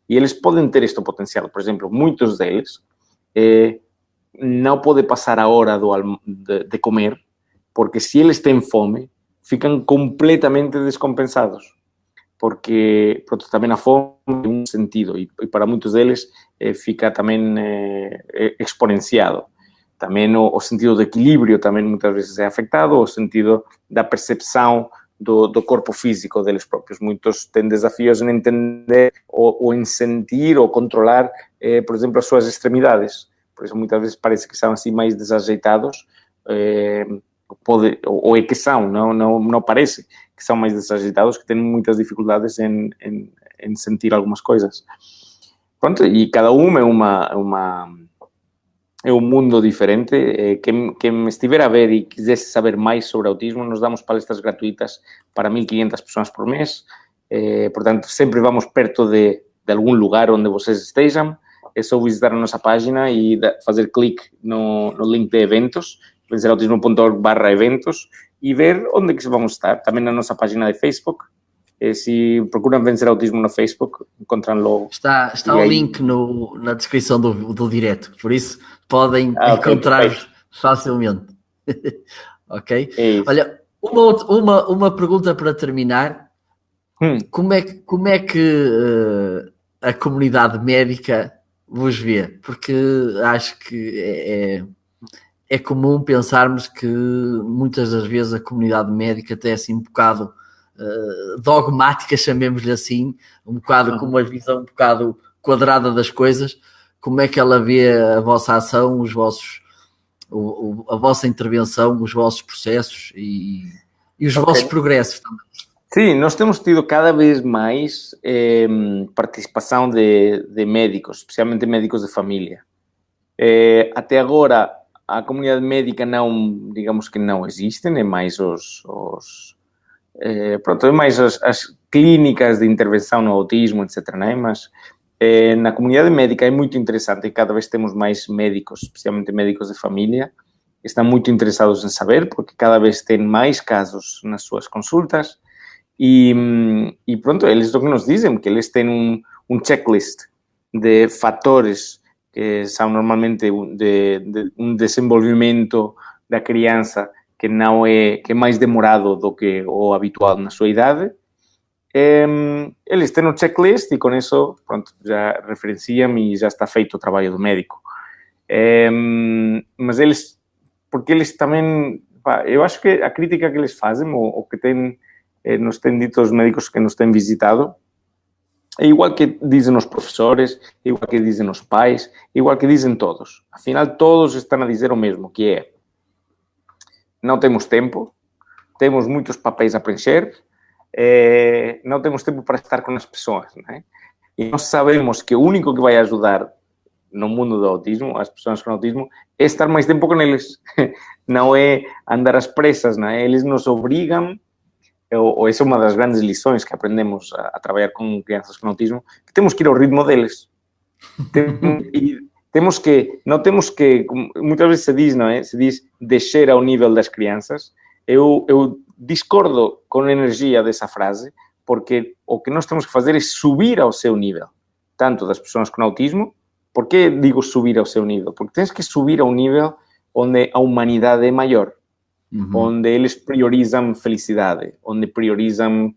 e eles podem ter este potencial. Por exemplo, muitos deles não podem passar a hora de comer, porque se eles têm fome, ficam completamente descompensados. Porque também a fome tem um sentido e para muitos deles fica também exponenciado. Também o sentido de equilíbrio também muitas vezes é afetado, o sentido da percepção do corpo físico deles próprios. Muitos têm desafios em entender ou em sentir ou controlar, por exemplo, as suas extremidades. Por isso, muitas vezes parece que são assim mais desajeitados, ou é que são, não parece que são mais desagitados, que têm muitas dificuldades em sentir algumas coisas. Pronto, e cada um é um mundo diferente. Quem estiver a ver e quisesse saber mais sobre autismo, nós damos palestras gratuitas para 1.500 pessoas por mês. Portanto, sempre vamos perto de algum lugar onde vocês estejam. É só visitar a nossa página e fazer clique no link de eventos, vencerautismo.org/eventos, e ver onde é que vamos estar. Também na nossa página de Facebook. Se procuram Vencer Autismo no Facebook, encontram logo. Está o link na descrição do direto, por isso podem encontrar facilmente. Ok? Olha, uma pergunta para terminar. Como é que a comunidade médica vos vê? Porque acho que é comum pensarmos que muitas das vezes a comunidade médica tem assim um bocado dogmática, chamemos-lhe assim, um bocado com uma visão um bocado quadrada das coisas. Como é que ela vê a vossa ação, a vossa intervenção, os vossos processos e os vossos progressos também? Sim, nós temos tido cada vez mais participação de médicos, especialmente médicos de família. Até agora, a comunidade médica digamos que não existe, é mais é mais as clínicas de intervenção no autismo, etc. Né? Mas na comunidade médica é muito interessante e cada vez temos mais médicos, especialmente médicos de família, que estão muito interessados em saber, porque cada vez têm mais casos nas suas consultas. E pronto, eles o que nos dizem, que eles têm um checklist de fatores que são normalmente de um desenvolvimento da criança que é mais demorado do que o habitual na sua idade. Eles têm um checklist e com isso, pronto, já referenciam e já está feito o trabalho do médico. Mas porque eles também, eu acho que a crítica que eles fazem, o que nos têm dito os médicos que nos têm visitado, é igual que dizem os professores, é igual que dizem os pais, é igual que dizem todos. Afinal, todos estão a dizer o mesmo, que é: não temos tempo, temos muitos papéis a preencher, não temos tempo para estar com as pessoas, né? E nós sabemos que o único que vai ajudar no mundo do autismo, as pessoas com autismo, é estar mais tempo com eles. Não é andar às pressas, né? Eles nos obrigam, ou essa é uma das grandes lições que aprendemos a trabalhar com crianças com autismo, que temos que ir ao ritmo deles. Não temos que, muitas vezes se diz, não é? Se diz descer ao nível das crianças. Eu discordo com a energia dessa frase, porque o que nós temos que fazer é subir ao seu nível, tanto das pessoas com autismo. Por que digo subir ao seu nível? Porque tens que subir a um nível onde a humanidade é maior, onde eles priorizam felicidade, onde priorizam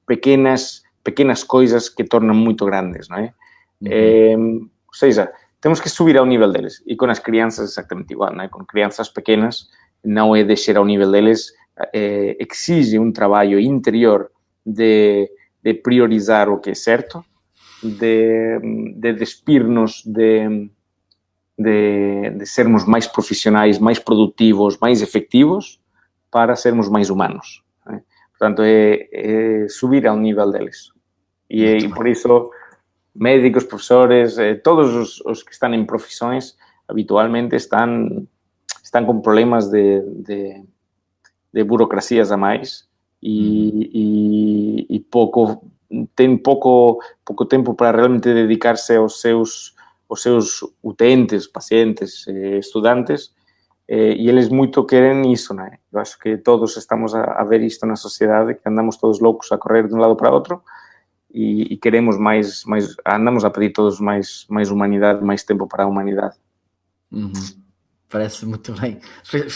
pequenas coisas que tornam muito grandes, não é? Ou seja, temos que subir ao nível deles. E com as crianças exatamente igual, não é? Com crianças pequenas não é descer ao nível deles, exige um trabalho interior de priorizar o que é certo, de despir-nos de sermos mais profissionais, mais produtivos, mais efetivos, para sermos mais humanos, né? Portanto, é subir ao nível deles. E por isso, médicos, professores, todos os que estão em profissões, habitualmente estão com problemas de burocracias a mais e tem pouco tempo para realmente dedicar-se aos seus utentes, pacientes, estudantes, e eles muito querem isso, não é? Eu acho que todos estamos a ver isto na sociedade, que andamos todos loucos a correr de um lado para outro e queremos mais, andamos a pedir todos mais humanidade, mais tempo para a humanidade. Parece muito bem.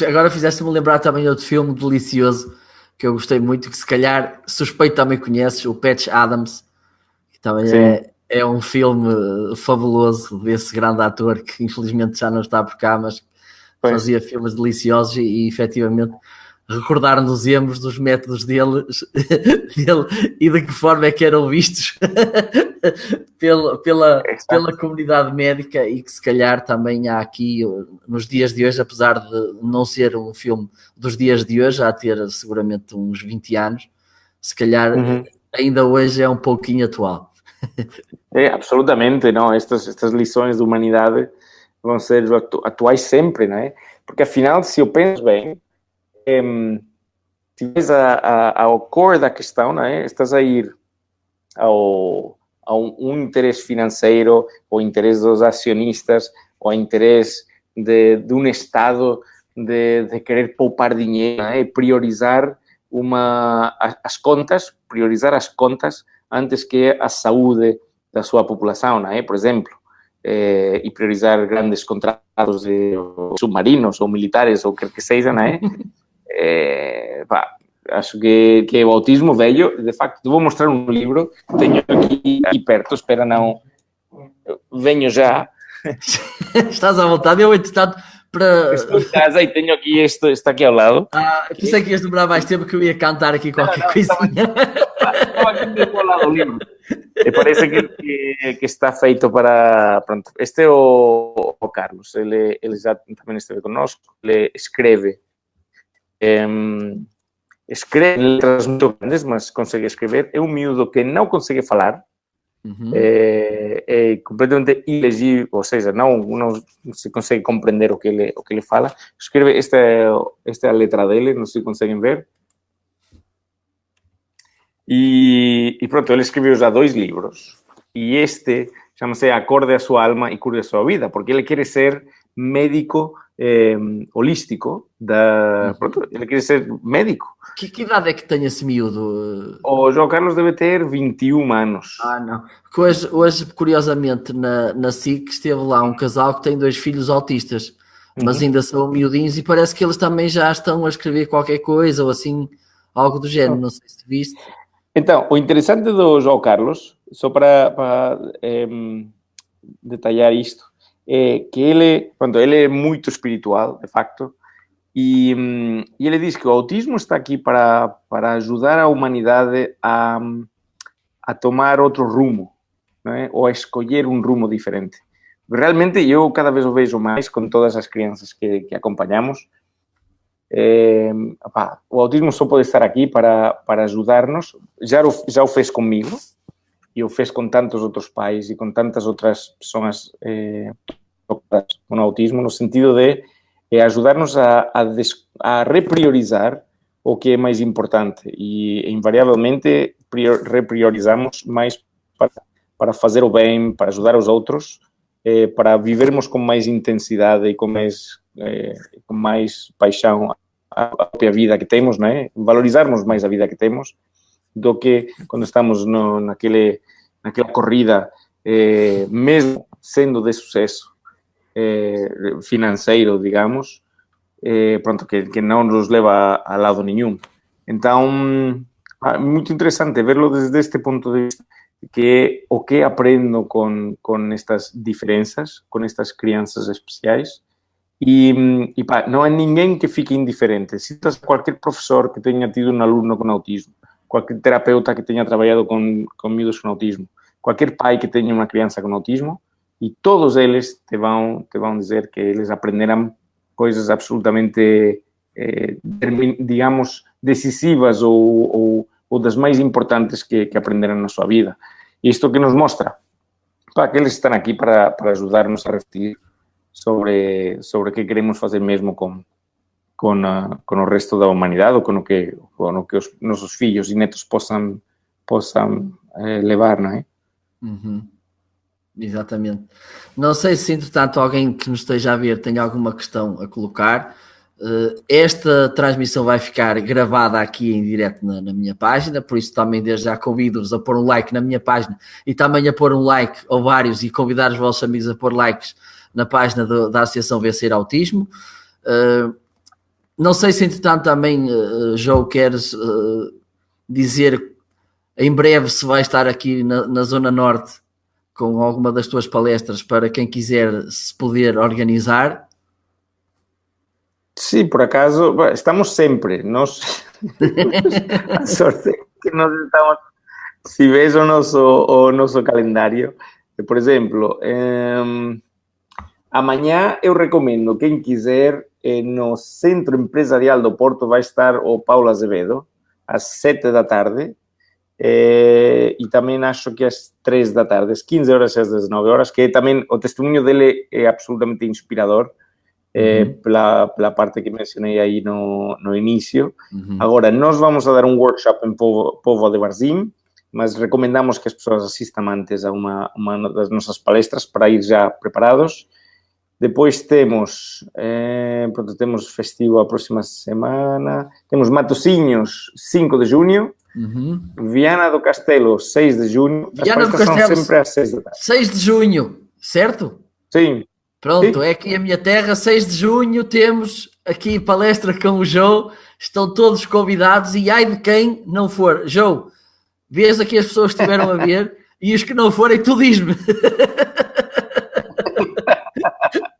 Agora fizeste-me lembrar também de outro filme delicioso que eu gostei muito, que se calhar suspeito também conheces, o Patch Adams, que também é um filme fabuloso desse grande ator que infelizmente já não está por cá, mas fazia filmes deliciosos e efetivamente recordar-nos-emos dos métodos dele e de que forma é que eram vistos pela comunidade médica, e que se calhar também há aqui, nos dias de hoje, apesar de não ser um filme dos dias de hoje, há a ter seguramente uns 20 anos, se calhar ainda hoje é um pouquinho atual. Absolutamente, não? Estas lições de humanidade vão ser atuais sempre, não é? Porque afinal, se eu penso bem, se vais ao core da questão, não é? Estás a ir a um interesse financeiro, ou interesse dos acionistas, ou interesse de um Estado de querer poupar dinheiro, não é? Priorizar priorizar as contas antes que a saúde da sua população, não é? Por exemplo, e priorizar grandes contratos de submarinos ou militares ou o que seja, não é? Acho que o autismo velho, de facto, vou mostrar um livro que tenho aqui perto, espera não, venho já. Estás à vontade, eu entretanto para... Estou em casa e tenho aqui está aqui ao lado. Pensei que ias demorar mais tempo, que eu ia cantar aqui qualquer coisinha. Estava aqui mesmo ao lado do livro. E parece que está feito para... Pronto, este é o Carlos, ele já também esteve conosco, ele escreve letras muito grandes, mas consegue escrever. É um miúdo que não consegue falar, é completamente ilegível, ou seja, não se consegue compreender o que ele fala. Escreve, esta é a letra dele, não sei se conseguem ver. E pronto, ele escreveu já 2 livros. E este chama-se Acorde a sua alma e cure a sua vida, porque ele quer ser médico holístico. Pronto, ele quer ser médico. Que idade é que tem esse miúdo? O João Carlos deve ter 21 anos. Não. Hoje, curiosamente, na SIC esteve lá um casal que tem 2 filhos autistas, mas ainda são miudinhos, e parece que eles também já estão a escrever qualquer coisa, ou assim, algo do género. Não sei se viste. Então, o interessante do João Carlos, só para detalhar isto, é que ele é muito espiritual, de facto, e ele diz que o autismo está aqui para ajudar a humanidade a tomar outro rumo, não é? Ou a escolher um rumo diferente. Realmente, eu cada vez o vejo mais com todas as crianças que acompanhamos. O autismo só pode estar aqui para ajudar-nos. Já o fez comigo, e o fez com tantos outros pais e com tantas outras pessoas com autismo, no sentido de ajudar-nos a repriorizar o que é mais importante, e invariavelmente repriorizamos mais para fazer o bem, para ajudar os outros, para vivermos com mais intensidade e com mais paixão a própria vida que temos, não é? Valorizarmos mais a vida que temos do que quando estamos naquela corrida, mesmo sendo de sucesso financeiro, digamos, pronto, que não nos leva a lado nenhum. Então, é muito interessante verlo desde este ponto de vista, que o que aprendo com estas diferenças, com estas crianças especiais, e não há ninguém que fique indiferente. Se qualquer professor que tenha tido um aluno com autismo, qualquer terapeuta que tenha trabalhado com miúdos com autismo, qualquer pai que tenha uma criança com autismo, e todos eles te vão dizer que eles aprenderam coisas absolutamente, digamos, decisivas ou das mais importantes que aprenderam na sua vida. E isto que nos mostra que eles estão aqui para ajudar-nos a refletir sobre o que queremos fazer mesmo com o resto da humanidade, ou com o que os nossos filhos e netos possam levar, não é? Exatamente. Não sei se, entretanto, alguém que nos esteja a ver tem alguma questão a colocar. Esta transmissão vai ficar gravada aqui em direto na minha página, por isso também desde já convido-vos a pôr um like na minha página, e também a pôr um like, ou vários, e convidar os vossos amigos a pôr likes na página da Associação Vencer Autismo. Não sei se, entretanto, também, João, queres dizer em breve se vai estar aqui na Zona Norte com alguma das tuas palestras, para quem quiser se poder organizar. Sí, por acaso, bueno, estamos sempre, nós a sorte é que nós estamos, se ves o noso calendario, por exemplo, amanhã eu recomendo, quem quiser, no Centro Empresarial do Porto vai estar o Paulo Azevedo, às 7 da tarde, e tamén acho que às 3 da tarde, às 15 horas e às 19 horas, que tamén o testemunho dele é absolutamente inspirador, pela parte que mencionei aí no inicio. Agora, nós vamos a dar un workshop en Povo de Varzim, mas recomendamos que as persoas asistam antes a uma das nossas palestras para ir já preparados. Depois temos festivo a próxima semana, temos Matosinhos, 5 de junho, Viana do Castelo, 6 de junho. Viana do Castelo, são sempre às 6 da tarde. 6 de junho, certo? Sim. Pronto, Sim. É aqui a minha terra, 6 de junho, temos aqui palestra com o Joe, estão todos convidados e ai de quem não for. Joe, vês aqui as pessoas que estiveram a ver e os que não forem, tu diz-me.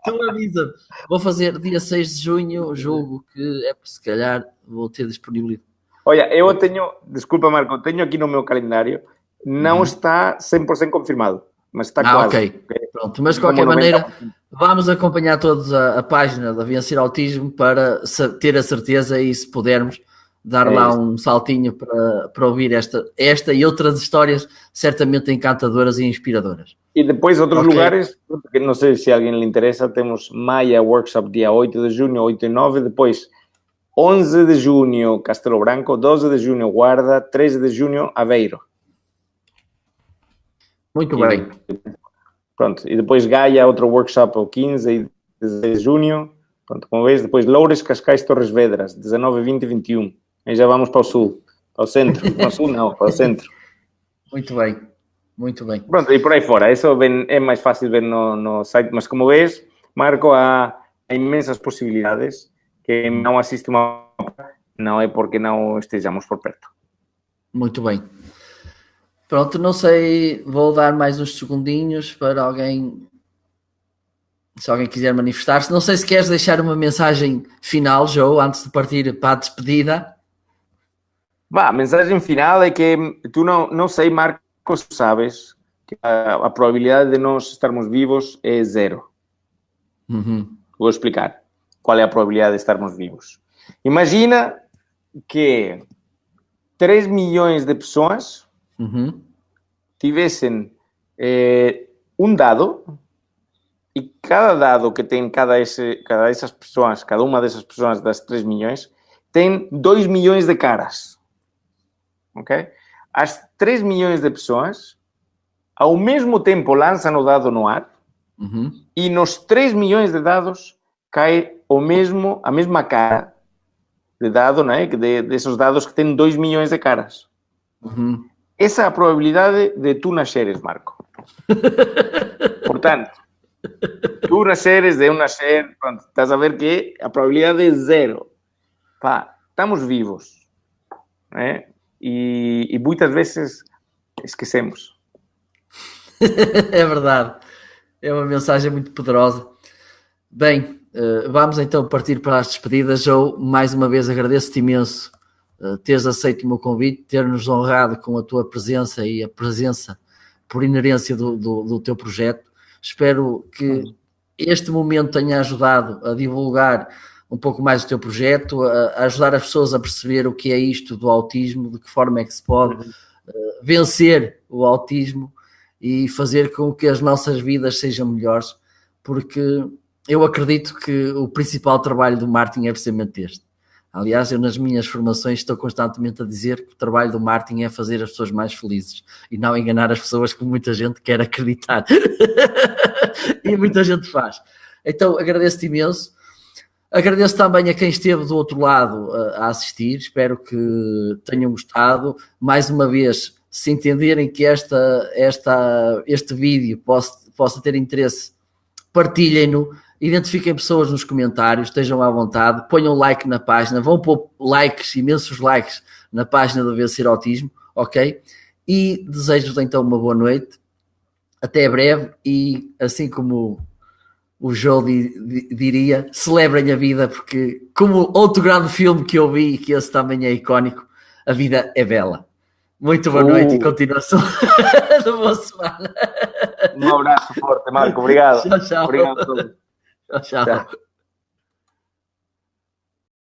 Tu avisa-me. Vou fazer dia 6 de junho, julgo que se calhar vou ter disponibilidade. Olha, eu tenho, desculpa Marco, tenho aqui no meu calendário, não está 100% confirmado, mas está quase. Ok, pronto, mas de qualquer maneira vamos acompanhar todos a página da Vencer Autismo para ter a certeza e, se pudermos, dar lá um saltinho para ouvir esta e outras histórias certamente encantadoras e inspiradoras. E depois outros lugares, porque não sei se a alguém lhe interessa, temos Maia Workshop dia 8 de junho, 8 e 9, depois 11 de junho Castelo Branco, 12 de junho Guarda, 13 de junho Aveiro. Muito bem. Pronto, e depois Gaia, outro workshop ao 15 e 16 de junho. Pronto, como vês, depois Loures, Cascais, Torres Vedras, 19, 20 e 21. Aí já vamos para o sul, para o centro. Para o sul não, para o centro. Muito bem, muito bem. Pronto, e por aí fora. Isso é mais fácil ver no site, mas como vês, Marco, há imensas possibilidades. Quem não assiste não é porque não estejamos por perto. Muito bem. Pronto, não sei, vou dar mais uns segundinhos para alguém, se alguém quiser manifestar-se. Não sei se queres deixar uma mensagem final, Joe, antes de partir para a despedida. A mensagem final é que tu não sei, Marcos, sabes que a probabilidade de nós estarmos vivos é 0. Vou explicar qual é a probabilidade de estarmos vivos. Imagina que 3 milhões de pessoas tivessem um dado e cada dado que tem cada uma dessas pessoas das 3 milhões tem 2 milhões de caras. Ok? As 3 milhões de pessoas ao mesmo tempo lançam o dado no ar e nos 3 milhões de dados cai a mesma cara de dado, né? Desses dados que têm 2 milhões de caras. Essa é a probabilidade de tu nasceres, Marco. Portanto, tu nasceres, de eu nascer, pronto, estás a ver que a probabilidade é 0. Estamos vivos, né? E muitas vezes esquecemos. É verdade. É uma mensagem muito poderosa. Bem, vamos então partir para as despedidas. Joe, mais uma vez agradeço-te imenso teres aceito o meu convite, ter-nos honrado com a tua presença e a presença por inerência do teu projeto. Espero que este momento tenha ajudado a divulgar um pouco mais o teu projeto, a ajudar as pessoas a perceber o que é isto do autismo, de que forma é que se pode vencer o autismo e fazer com que as nossas vidas sejam melhores, porque eu acredito que o principal trabalho do marketing é precisamente este. Aliás, eu nas minhas formações estou constantemente a dizer que o trabalho do marketing é fazer as pessoas mais felizes e não enganar as pessoas como muita gente quer acreditar. E muita gente faz. Então, agradeço-te imenso. Agradeço também a quem esteve do outro lado a assistir. Espero que tenham gostado. Mais uma vez, se entenderem que este vídeo possa ter interesse, partilhem-no. Identifiquem pessoas nos comentários, estejam à vontade, ponham like na página, vão pôr likes, imensos likes na página do Vencer Autismo, ok? E desejo-vos então uma boa noite, até breve, e assim como o Joe diria, celebrem a vida, porque como outro grande filme que eu vi, que esse também é icónico, a vida é bela. Muito boa noite e continuação da boa semana. Um abraço forte, Marco. Obrigado. Tchau. Obrigado a todos. Tchau.